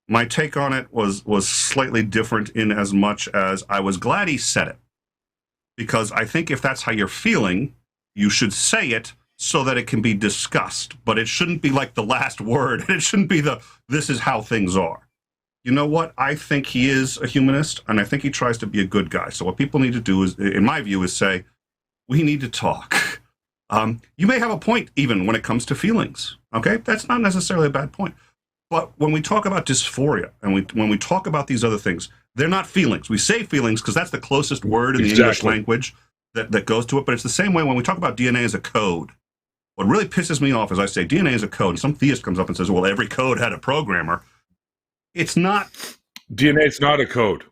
My take on it was slightly different in as much as I was glad he said it, because I think if that's how you're feeling, you should say it so that it can be discussed, but it shouldn't be like the last word, and it shouldn't be this is how things are. You know what? I think he is a humanist, and I think he tries to be a good guy. So what people need to do is, in my view, is say, we need to talk. You may have a point even when it comes to feelings, okay? That's not necessarily a bad point. But when we talk about dysphoria, and when we talk about these other things, they're not feelings. We say feelings because that's the closest word in the English language that goes to it, but it's the same way when we talk about DNA as a code. What really pisses me off is I say DNA is a code, and some theist comes up and says, well, every code had a programmer. It's not. DNA is not a code.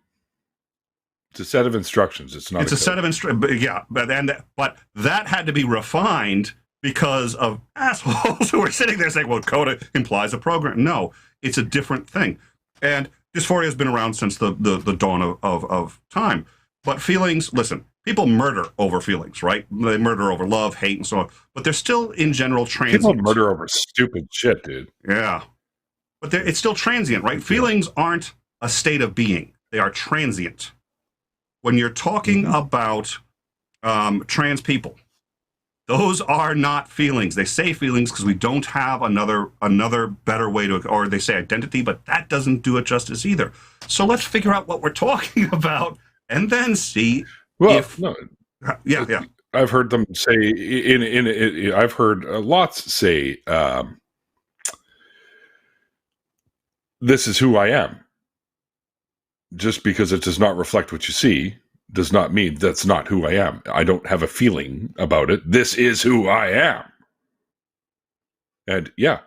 It's a set of instructions. It's not. It's a set of instructions. Yeah, but that had to be refined because of assholes who were sitting there saying, well, code implies a program. No, it's a different thing. And dysphoria has been around since the dawn of time. But feelings, listen, people murder over feelings, right? They murder over love, hate, and so on. But they're still, in general, transient. People murder over stupid shit, dude. Yeah. But it's still transient, right? Feelings aren't a state of being. They are transient. When you're talking about trans people, those are not feelings. They say feelings because we don't have another better way to, or they say identity, but that doesn't do it justice either. So let's figure out what we're talking about and then see if... No, yeah. I've heard them say, I've heard lots say, this is who I am. Just because it does not reflect what you see does not mean that's not who I am. I don't have a feeling about it. This is who I am. And yeah,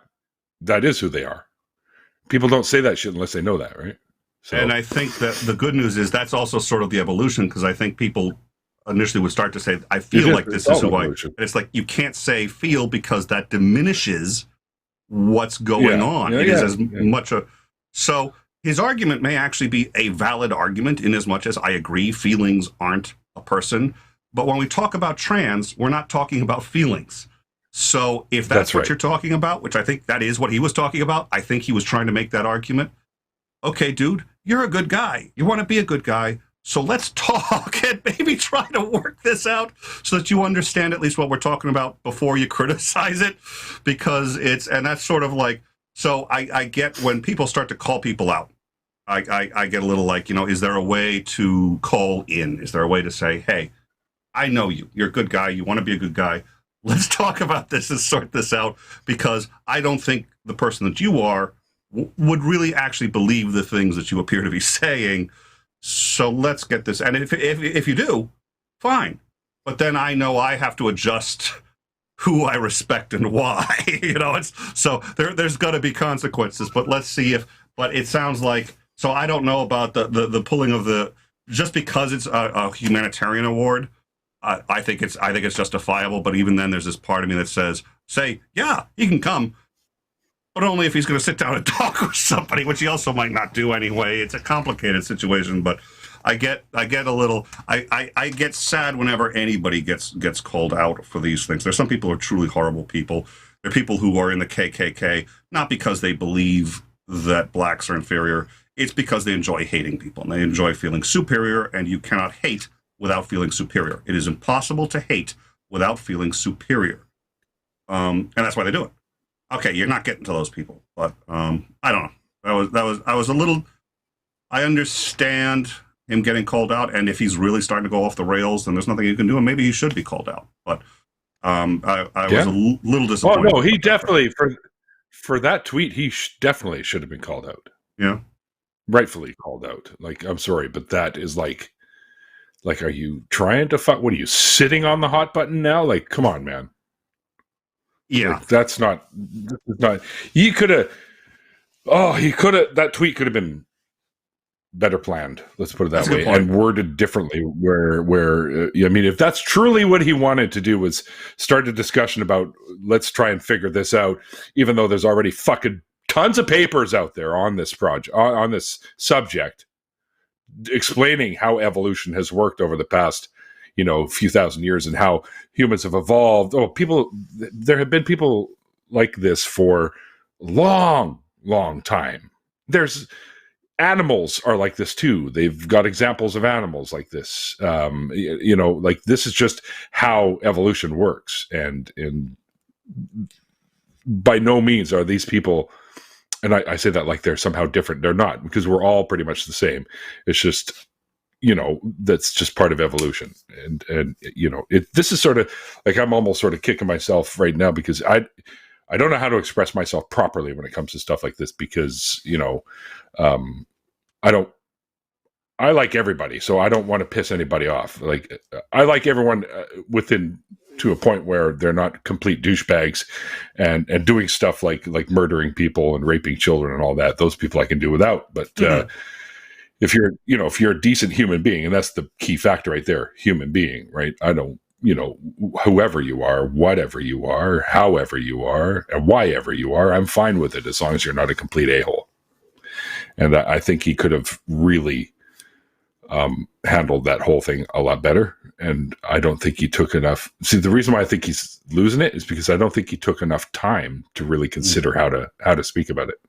that is who they are. People don't say that shit unless they know that, right? So. And I think that the good news is that's also sort of the evolution, because I think people initially would start to say, I feel like this is who I am. And it's like, you can't say feel because that diminishes what's going on. It is as much a... So his argument may actually be a valid argument in as much as I agree feelings aren't a person. But when we talk about trans, we're not talking about feelings. So if that's what you're talking about, which I think that is what he was talking about, I think he was trying to make that argument. Okay, dude, you're a good guy. You want to be a good guy. So let's talk and maybe try to work this out so that you understand at least what we're talking about before you criticize it, because and that's sort of like, so I get when people start to call people out. I get a little like, is there a way to call in? Is there a way to say, hey, I know you. You're a good guy. You want to be a good guy. Let's talk about this and sort this out, because I don't think the person that you are would really actually believe the things that you appear to be saying. So let's get this. And if you do, fine. But then I know I have to adjust who I respect and why. So there's got to be consequences. But let's see but it sounds like, so I don't know about the pulling of just because it's a humanitarian award. I think it's justifiable, but even then, there's this part of me that say, yeah, he can come, but only if he's going to sit down and talk with somebody, which he also might not do anyway. It's a complicated situation, but I get a little, I get sad whenever anybody gets called out for these things. There's some people who are truly horrible people. There are people who are in the KKK, not because they believe that blacks are inferior. It's because they enjoy hating people and they enjoy feeling superior, and you cannot hate without feeling superior. It is impossible to hate without feeling superior. And that's why they do it. Okay, you're not getting to those people, but I don't know. I was a little, I understand him getting called out, and if he's really starting to go off the rails, then there's nothing you can do, and maybe he should be called out. But I was a little disappointed. Oh, no, he definitely, for that tweet, he definitely should have been called out. Yeah. Rightfully called out. Like, I'm sorry, but that is like, are you trying to fuck? What are you, sitting on the hot button now? Like, come on, man. Yeah. Like, this is not, he could have, that tweet could have been better planned. Let's put it that way. And worded differently where, I mean, if that's truly what he wanted to do, was start a discussion about, let's try and figure this out, even though there's already fucking tons of papers out there on this project, on this subject, explaining how evolution has worked over the past, few thousand years, and how humans have evolved. There have been people like this for long time. There's animals are like this too. They've got examples of animals like this. Like, this is just how evolution works. And by no means are these people, and I say that like they're somehow different. They're not, because we're all pretty much the same. It's just, that's just part of evolution. And this is sort of like, I'm almost sort of kicking myself right now, because I don't know how to express myself properly when it comes to stuff like this, because, I like everybody, so I don't want to piss anybody off. Like, I like everyone within, to a point where they're not complete douchebags and doing stuff like murdering people and raping children and all that. Those people I can do without. But if you're a decent human being, and that's the key factor right there, human being, right? I don't, whoever you are, whatever you are, however you are, and why ever you are, I'm fine with it, as long as you're not a complete a-hole. And I think he could have really handled that whole thing a lot better. And I don't think he took enough. See, the reason why I think he's losing it is because I don't think he took enough time to really consider how to speak about it.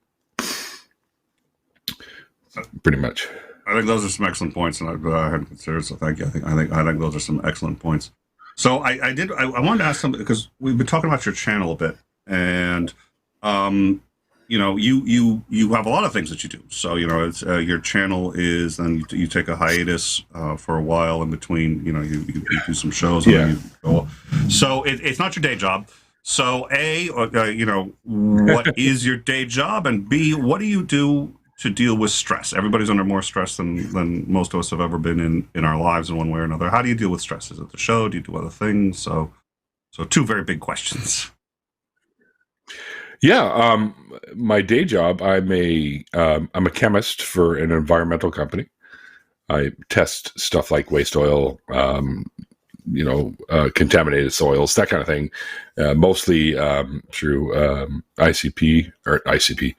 Pretty much. I think those are some excellent points, and I hadn't considered. So thank you. I think those are some excellent points. So I wanted to ask something, because we've been talking about your channel a bit, and you have a lot of things that you do. So it's your channel is, and you take a hiatus for a while in between. You do some shows. And then you go. So it's not your day job. So A, what is your day job, and B, what do you do to deal with stress? Everybody's under more stress than most of us have ever been in our lives in one way or another. How do you deal with stress? Is it the show? Do you do other things? So two very big questions. Yeah, my day job, I'm a chemist for an environmental company. I test stuff like waste oil, contaminated soils, that kind of thing, mostly through ICP or ICP.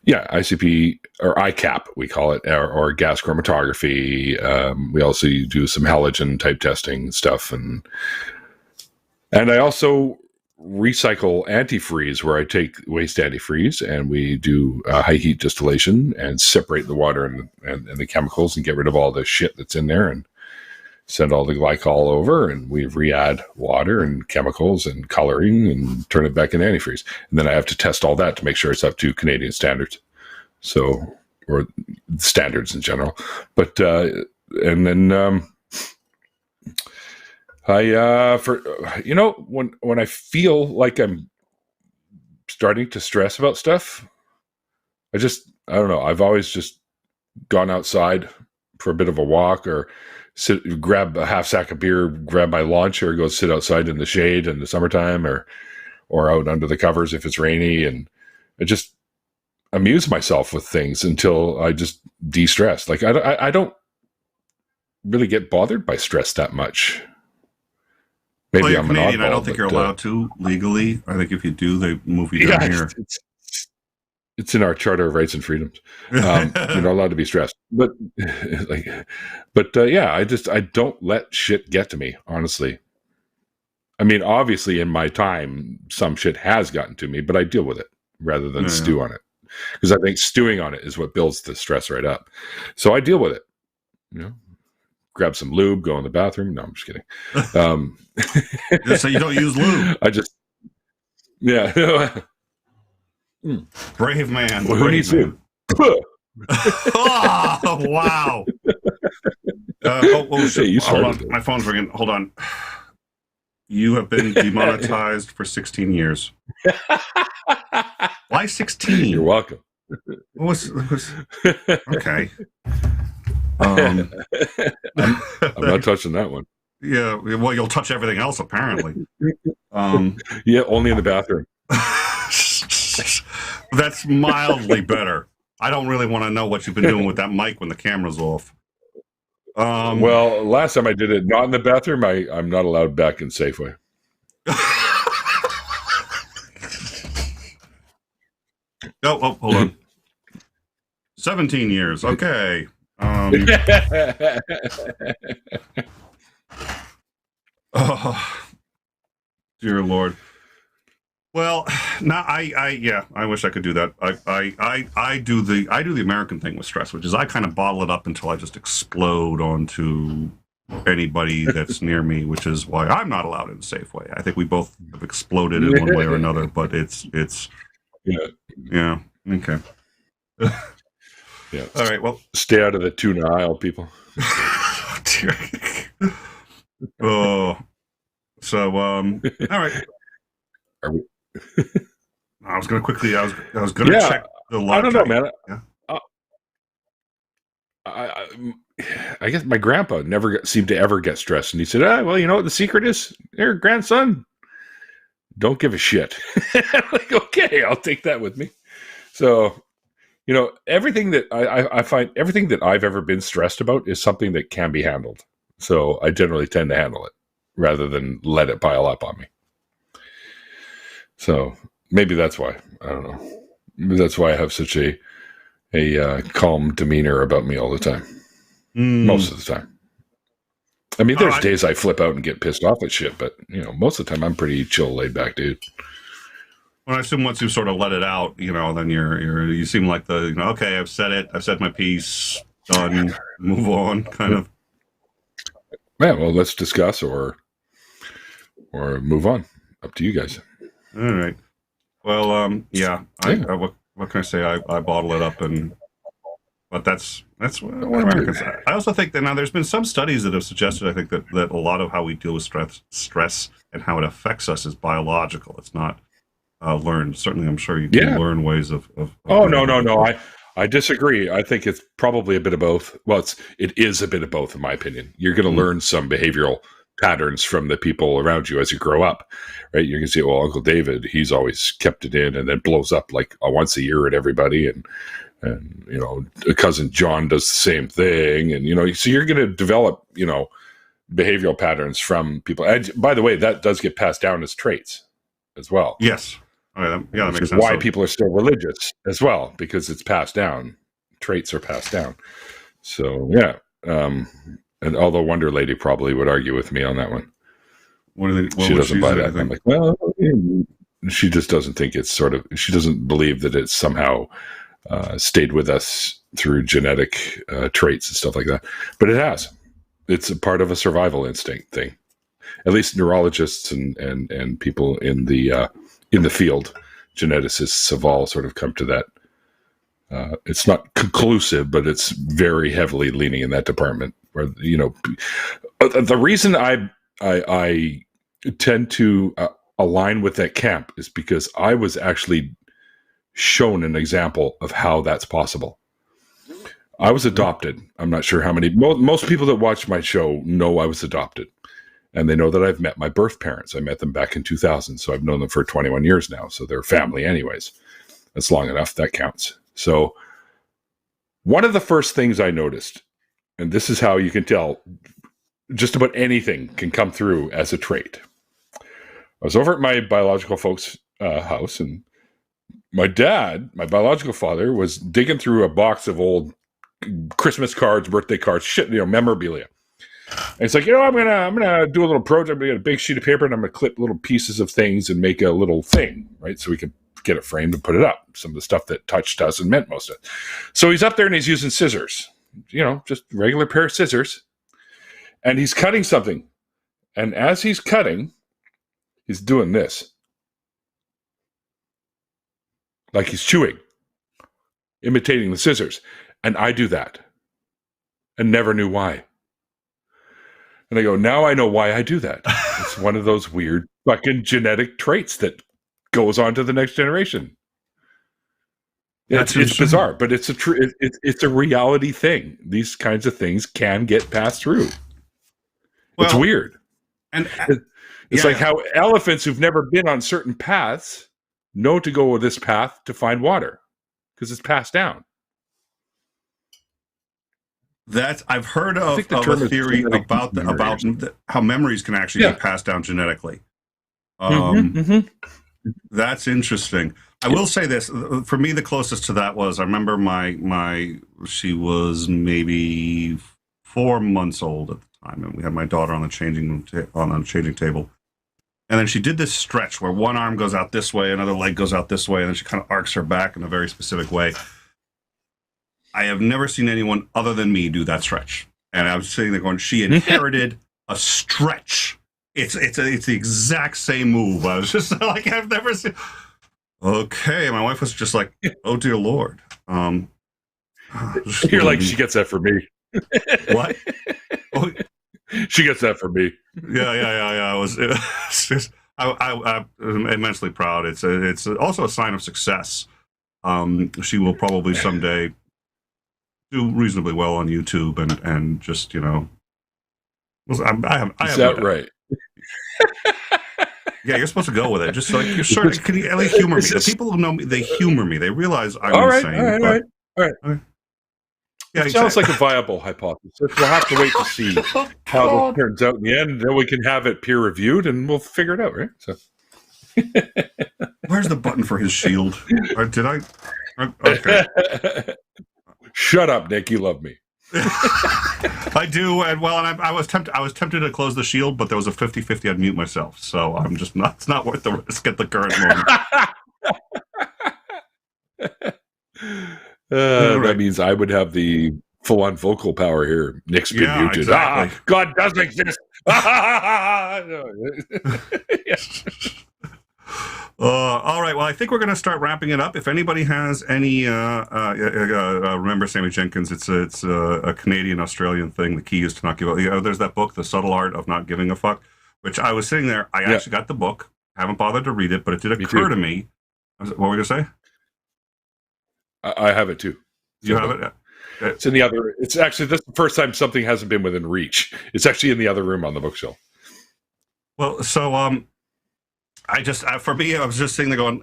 Yeah, ICP or ICAP, we call it, or gas chromatography. We also do some halogen type testing stuff, and I also recycle antifreeze, where I take waste antifreeze and we do high heat distillation and separate the water and the chemicals and get rid of all the shit that's in there, and send all the glycol over, and we re-add water and chemicals and coloring and turn it back into antifreeze. And then I have to test all that to make sure it's up to Canadian standards. So or standards in general. But and then when I feel like I'm starting to stress about stuff, I don't know. I've always just gone outside for a bit of a walk, or grab a half sack of beer, grab my lunch, or go sit outside in the shade in the summertime, or out under the covers if it's rainy, and I just amuse myself with things until I just de-stress. Like I don't really get bothered by stress that much. Maybe you're I'm Canadian. an oddball, I don't think you're allowed to legally. I think if you do, they move you down here. It's in our Charter of Rights and Freedoms. You're not allowed to be stressed, but I don't let shit get to me. Honestly, I mean, obviously, in my time, some shit has gotten to me, but I deal with it rather than stew on it, because I think stewing on it is what builds the stress right up. So I deal with it. Grab some lube, go in the bathroom. No, I'm just kidding. So you don't use lube. Brave man. Well, who needs lube? Oh, wow. Shit. Hold on. My phone's ringing. Hold on. You have been demonetized for 16 years. Why 16? You're welcome. Okay. I'm not touching that one. Yeah, well, you'll touch everything else, apparently. Yeah, only in the bathroom. That's mildly better. I don't really want to know what you've been doing with that mic when the camera's off. Well, last time I did it not in the bathroom, I'm not allowed back in Safeway. Oh, hold on. 17 years. Okay. Oh, dear Lord. Well, I wish I could do that. I do the American thing with stress, which is I kind of bottle it up until I just explode onto anybody that's near me, which is why I'm not allowed in Safeway. I think we both have exploded in one way or another, but it's yeah, okay. Yeah. All right. Well, stay out of the tuna aisle, people. Oh, so all right. Are we? I was going to check the log. I don't know, man. Yeah. I guess my grandpa never seemed to ever get stressed, and he said, well, you know what the secret is? Your grandson, don't give a shit. I'm like, okay, I'll take that with me. So, everything that I find, everything that I've ever been stressed about is something that can be handled. So I generally tend to handle it rather than let it pile up on me. So maybe that's why. I don't know. Maybe that's why I have such a calm demeanor about me all the time. Most of the time. I mean, there's days I flip out and get pissed off at shit, but most of the time I'm pretty chill, laid back dude. Well, I assume once you sort of let it out, then you seem like the okay, I've said it, I've said my piece, done, move on, kind of. Yeah, well, let's discuss or move on. Up to you guys. All right. Well, yeah. What can I say? I bottle it up, but that's what Americans. I also think that now there's been some studies that have suggested. I think that a lot of how we deal with stress and how it affects us is biological. It's not learned. Certainly, I'm sure you can learn ways of oh no. I disagree. I think it's probably a bit of both. Well, it is a bit of both, in my opinion. You're going to learn some behavioral patterns from the people around you as you grow up, right? You can see, well, Uncle David, he's always kept it in and then blows up like once a year at everybody, and cousin John does the same thing, and so you're going to develop behavioral patterns from people. And by the way, that does get passed down as traits as well. Yes. That makes sense. Why people are still religious as well, because it's passed down. Traits are passed down. So yeah, and although Wonder Lady probably would argue with me on that one. She doesn't buy that. I'm like, well, she just doesn't think it's she doesn't believe that it's somehow stayed with us through genetic traits and stuff like that. But it has. It's a part of a survival instinct thing. At least neurologists and people in the field, geneticists have all sort of come to that It's not conclusive, but it's very heavily leaning in that department. Where the reason I tend to align with that camp is because I was actually shown an example of how that's possible. I was adopted. I'm not sure how many. Most people that watch my show know I was adopted, and they know that I've met my birth parents. I met them back in 2000, so I've known them for 21 years now. So they're family, anyways. That's long enough. That counts. So one of the first things I noticed, and this is how you can tell just about anything can come through as a trait. I was over at my biological folks' house, and my dad, my biological father, was digging through a box of old Christmas cards, birthday cards, shit, memorabilia. And it's like, I'm gonna do a little project. I'm gonna get a big sheet of paper, and I'm gonna clip little pieces of things and make a little thing, right? So we can get it framed and put it up. Some of the stuff that touched us and meant most of it. So he's up there and he's using scissors, just regular pair of scissors, and he's cutting something. And as he's cutting, he's doing this, like he's chewing, imitating the scissors. And I do that and never knew why. And I go, now I know why I do that. It's one of those weird fucking genetic traits that goes on to the next generation. It's bizarre, but it's a reality thing. These kinds of things can get passed through. Well, it's weird. And it's like how elephants who've never been on certain paths know to go this path to find water because it's passed down. I've heard of a theory about how memories can actually get passed down genetically. That's interesting. I will say this. For me, the closest to that was, I remember she was maybe 4 months old at the time, and we had my daughter on the changing table. And then she did this stretch where one arm goes out this way, another leg goes out this way, and then she kind of arcs her back in a very specific way. I have never seen anyone other than me do that stretch. And I was sitting there going, she inherited a stretch. It's the exact same move. I was just like, I've never seen. Okay, my wife was just like, oh dear Lord. You're like, she gets that for me. What? Oh, she gets that for me. Yeah. I'm immensely proud. It's also a sign of success. She will probably someday do reasonably well on YouTube and just, I have Is that right? Yeah, you're supposed to go with it. Just like you're sort of, can you at least humor me? The people who know me, they humor me. They realize I'm insane. All right. Yeah, it sounds like a viable hypothesis. We'll have to wait to see how this turns out in the end. Then we can have it peer reviewed, and we'll figure it out, right? So, where's the button for his shield? Or did I? Okay. Shut up, Nick. You love me. I do, and I was tempted to close the shield, but there was a 50-50. I'd mute myself, so I'm just not. It's not worth the risk at the current moment. That means I would have the full-on vocal power here. Nick's been muted. Exactly. God does exist. All right. Well, I think we're going to start wrapping it up. If anybody has any, remember Sammy Jenkins. It's a Canadian-Australian thing. The key is to not give up. There's that book, The Subtle Art of Not Giving a Fuck, which I was sitting there. I actually got the book. Haven't bothered to read it, but it did occur to me. What were you going to say? I have it too. You have it? It's in the other. It's actually, this is the first time something hasn't been within reach. It's actually in the other room on the bookshelf. Well, so for me, I was just sitting there going,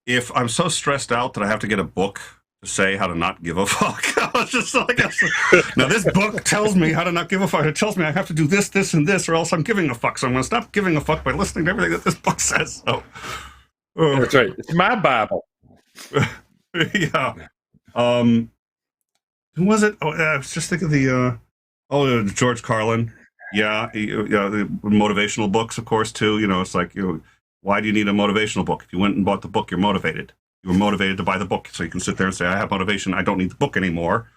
if I'm so stressed out that I have to get a book to say how to not give a fuck, I was just like, now this book tells me how to not give a fuck. It tells me I have to do this, this, and this, or else I'm giving a fuck. So I'm going to stop giving a fuck by listening to everything that this book says. So, that's right. It's my Bible. Yeah. Who was it? Oh, I was just thinking George Carlin. Yeah, the motivational books, of course, too. It's like, why do you need a motivational book? If you went and bought the book, you're motivated. You were motivated to buy the book, so you can sit there and say, I have motivation. I don't need the book anymore.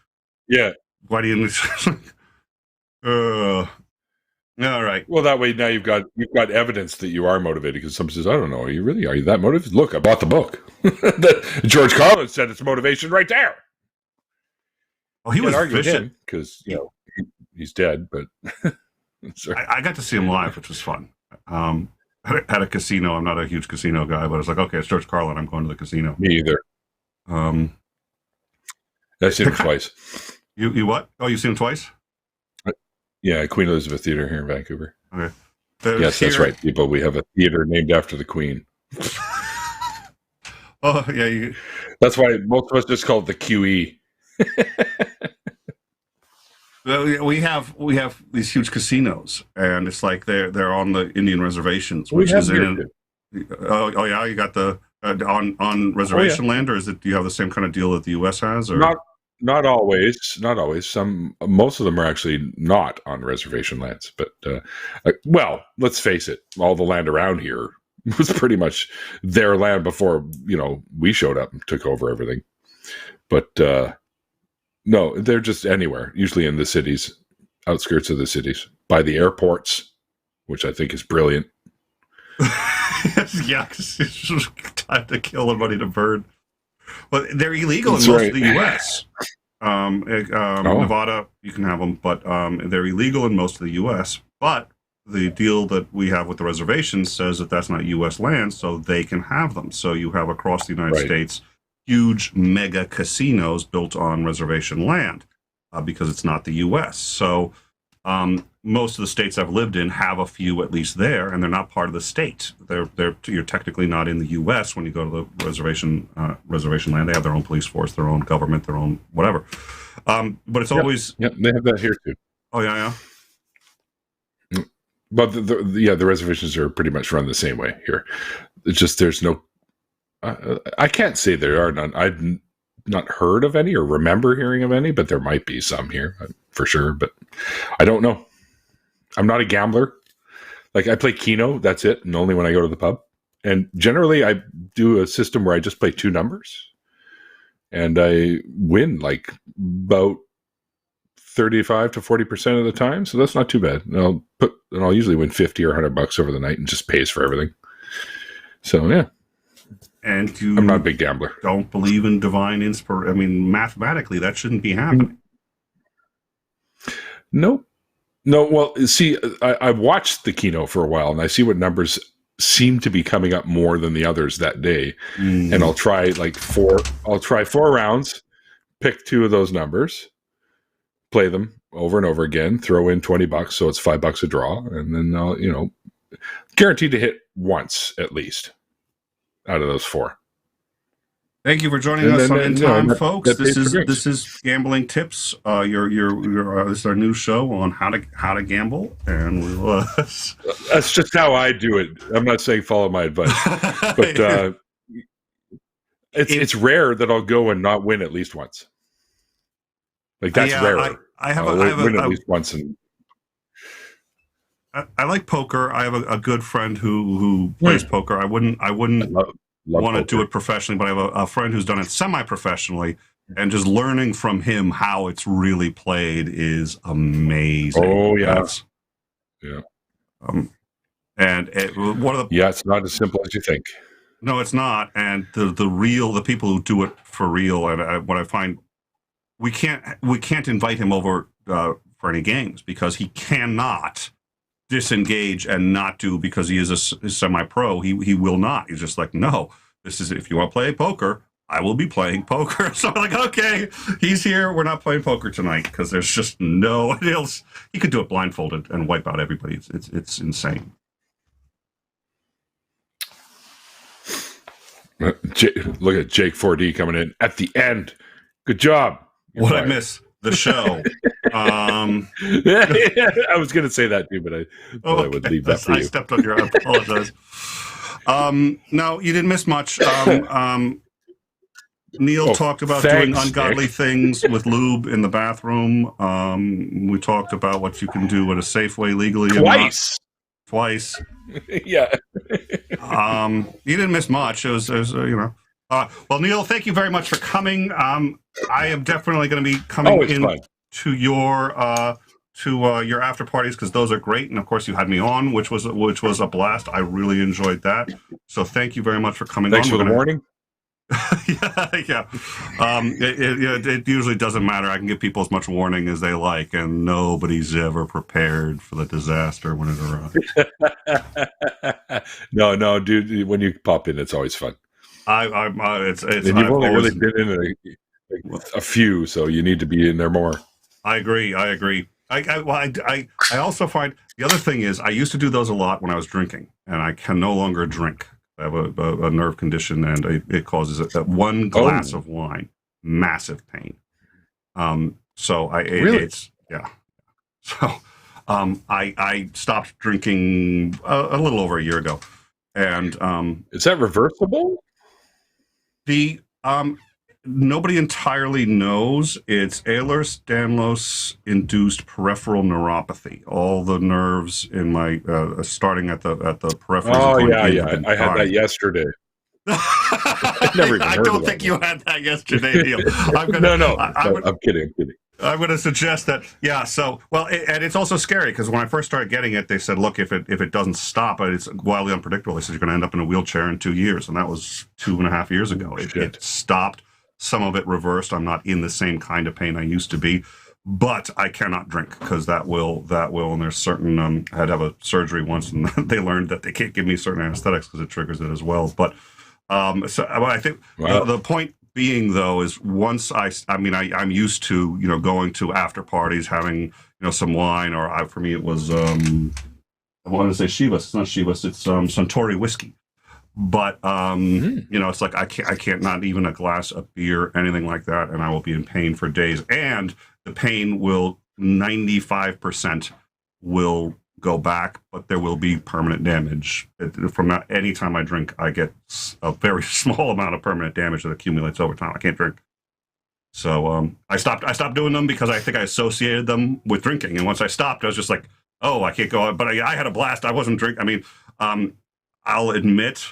Yeah. Why do you need... All right. Well, that way now you've got evidence that you are motivated, because someone says, "I don't know, are you that motivated?" Look, I bought the book. George Carlin said it's motivation right there. Oh, he was vicious because he's dead. But I got to see him live, which was fun. At a casino. I'm not a huge casino guy, but I was like, okay, it's George Carlin. I'm going to the casino. Me either. I've seen him twice. You what? Oh, you've seen him twice? Yeah, Queen Elizabeth Theatre here in Vancouver. Okay. Yes, that's right, people. We have a theater named after the Queen. Oh, yeah. That's why most of us just call it the QE. We have these huge casinos, and it's like they're on the Indian reservations, which is in. Oh yeah, you got the on reservation land, or is it? Do you have the same kind of deal that the U.S. has? Or? Not always. Most of them are actually not on reservation lands. But well, let's face it, all the land around here was pretty much their land before we showed up and took over everything. But no, they're just anywhere. Usually in the cities, outskirts of the cities, by the airports, which I think is brilliant. Yeah, because it's just time to kill and money to burn. Well, they're illegal in most of the U.S. Nevada, you can have them, but they're illegal in most of the U.S. But the deal that we have with the reservations says that that's not U.S. land, so they can have them. So you have across the United States huge mega casinos built on reservation land because it's not the U.S. So most of the states I've lived in have a few at least there, and they're not part of the state. You're technically not in the U.S. when you go to the reservation land. They have their own police force, their own government, their own whatever. But it's always they have that here too. Oh yeah. But the reservations are pretty much run the same way here. It's just there's no. I can't say there are none. I've not heard of any or remember hearing of any, but there might be some here for sure. But I don't know. I'm not a gambler. Like, I play Keno, that's it, and only when I go to the pub. And generally, I do a system where I just play 2 numbers, and I win like about 35 to 40% of the time. So that's not too bad. And I'll usually win $50 or $100 over the night, and just pays for everything. So yeah. And I'm not a big gambler. Don't believe in divine inspiration. I mean, mathematically, that shouldn't be happening. Nope. No, well, see, I've watched the Keno for a while, and I see what numbers seem to be coming up more than the others that day. And I'll try 4 rounds, pick 2 of those numbers, play them over and over again, throw in $20, so it's $5 a draw, and then I'll, guaranteed to hit once at least out of those 4. Thank you for joining us on In Time, folks. This is Gambling Tips. This is our new show on how to gamble, and we'll. That's just how I do it. I'm not saying follow my advice, but it's rare that I'll go and not win at least once. Like, that's rare. I have win at least once, and I like poker. I have a good friend who plays poker. I wouldn't want to do it professionally, but I have a friend who's done it semi-professionally, and just learning from him how it's really played is amazing. Oh yeah, yeah. And one of the it's not as simple as you think. No, it's not. And the people who do it for real, and what I find, we can't invite him over for any games because he cannot disengage and not do, because he is a semi-pro. He will not. He's just like, no, this is, if you want to play poker, I will be playing poker. So I'm like, okay, he's here. We're not playing poker tonight because there's just no one else. He could do it blindfolded and wipe out everybody. It's insane. Look at Jake 4D coming in at the end. Good job. What I miss? The show. I was going to say that too, but I would leave that for you. I stepped on your. I apologize. No, you didn't miss much. Neil talked about doing ungodly things with lube in the bathroom. We talked about what you can do at a Safeway legally. Twice. Yeah. You didn't miss much. It was well, Neil, thank you very much for coming. I am definitely going to be coming to to your after parties because those are great, and of course you had me on, which was a blast. I really enjoyed that. So thank you very much for coming Thanks on. for the warning. Yeah. It usually doesn't matter. I can give people as much warning as they like, and nobody's ever prepared for the disaster when it arrives. No, dude. When you pop in, it's always fun. It's. And you've only really been in a few, so you need to be in there more. I agree. I also find the other thing is I used to do those a lot when I was drinking, and I can no longer drink. I have a nerve condition, and it causes one glass of wine massive pain. So it's yeah. So I stopped drinking a little over a year ago, and is that reversible? The nobody entirely knows. It's Ehlers-Danlos induced peripheral neuropathy. All the nerves in my starting at the periphery. Oh yeah. I had that yesterday. I don't think you had that yesterday, Neil. I'm kidding. I'm going to suggest that, yeah. So, and it's also scary because when I first started getting it, they said, look, if it doesn't stop, it's wildly unpredictable. They said you're going to end up in a wheelchair in 2 years, and that was 2.5 years ago. It stopped. Some of it reversed. I'm not in the same kind of pain I used to be, but I cannot drink because that will. And there's certain. I had to have a surgery once, and they learned that they can't give me certain anesthetics because it triggers it as well. But so I think the point being though is once I'm used to going to after parties, having some wine, or for me it was I wanted to say Chivas. It's not Chivas. It's Suntory whiskey. But it's like I can't not even a glass of beer, anything like that, and I will be in pain for days. And the pain will 95% will go back, but there will be permanent damage from any time I drink. I get a very small amount of permanent damage that accumulates over time. I can't drink, so I stopped doing them because I think I associated them with drinking. And once I stopped, I was just like, oh, I can't go out. But I had a blast. I wasn't drinking. I mean, I'll admit.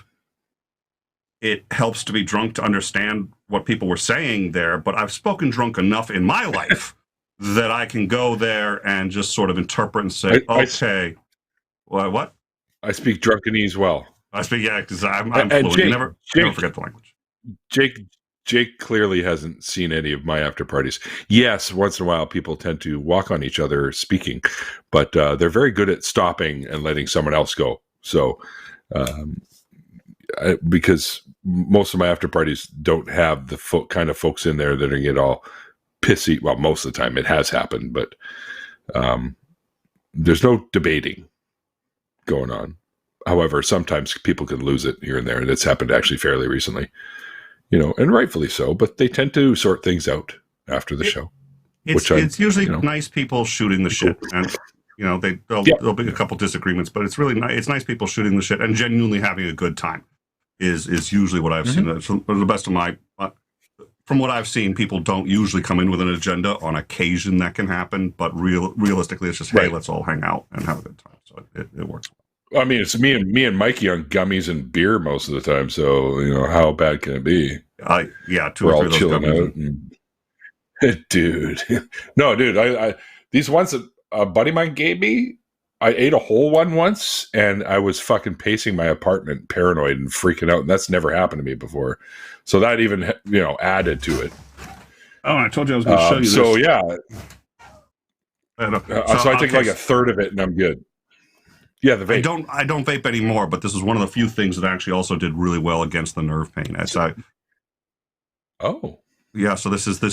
It helps to be drunk to understand what people were saying there, but I've spoken drunk enough in my life that I can go there and just sort of interpret and say, okay, what? I speak drunkenese well. I speak, yeah, because I'm fluent. Jake, never forget the language. Jake clearly hasn't seen any of my after parties. Yes, once in a while people tend to walk on each other speaking, but they're very good at stopping and letting someone else go. So, because most of my after parties don't have the kind of folks in there that are get all pissy. Well, most of the time it has happened, but there's no debating going on. However, sometimes people can lose it here and there, and it's happened actually fairly recently, and rightfully so. But they tend to sort things out after the show. It's usually nice people shooting the shit, and there'll be a couple disagreements, but it's really nice. It's nice people shooting the shit and genuinely having a good time. Is usually what I've seen. So, the best of my, from what I've seen, people don't usually come in with an agenda. On occasion, that can happen, but realistically, it's just hey, let's all hang out and have a good time. So it works. Well, I mean, it's me and Mikey on gummies and beer most of the time. So how bad can it be? We're all chilling out. Dude, no, dude. I these ones that a buddy of mine gave me. I ate a whole one once, and I was fucking pacing my apartment, paranoid and freaking out, and that's never happened to me before. So that even added to it. Oh, I told you I was going to show you this. So yeah, so I take like a third of it, and I'm good. Yeah, the vape. I don't vape anymore, but this is one of the few things that actually also did really well against the nerve pain. Yeah, so this was the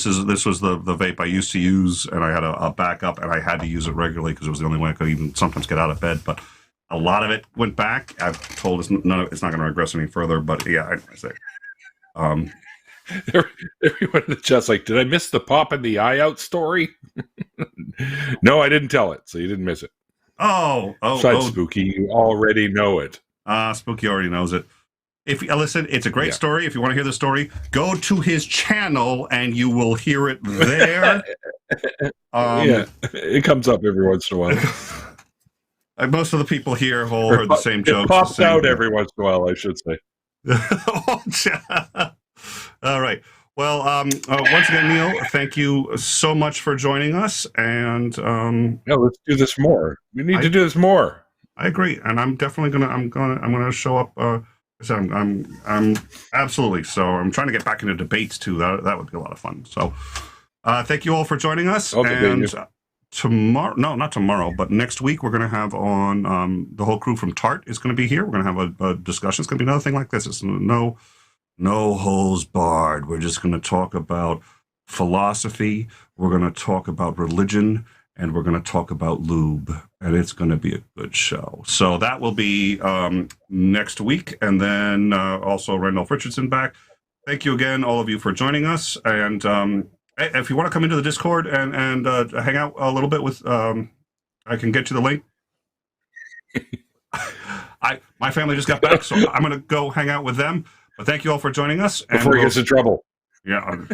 vape I used to use, and I had a backup, and I had to use it regularly because it was the only way I could even sometimes get out of bed. But a lot of it went back. I've told it's not going to regress any further. But yeah, I say, everyone in the chat's like, did I miss the pop in the eye out story? No, I didn't tell it, so you didn't miss it. Spooky, you already know it. Spooky already knows it. If you listen, it's a great story. If you want to hear the story, go to his channel and you will hear it there. It comes up every once in a while. Most of the people here have all heard the same jokes. It pops out every once in a while, I should say. All right. Well, once again, Neil, thank you so much for joining us, and Yeah, let's do this more. We need to I do this more. I agree, and I'm definitely gonna show up. I said I'm absolutely. So I'm trying to get back into debates too. That would be a lot of fun. So thank you all for joining us. I'll debate you. And tomorrow, no, not tomorrow, but next week we're going to have on the whole crew from Tart is going to be here. We're going to have a discussion. It's going to be another thing like this. It's no holes barred. We're just going to talk about philosophy. We're going to talk about religion, and we're going to talk about lube, and it's going to be a good show. So that will be next week, and then also Randolph Richardson back. Thank you again, all of you, for joining us. And if you want to come into the Discord and hang out a little bit with, I can get you the link. My family just got back, so I'm going to go hang out with them. But thank you all for joining us. Before he gets in trouble. Yeah.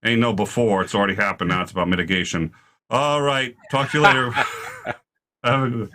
Ain't no before. It's already happened. Now it's about mitigation. All right. Talk to you later. Have a good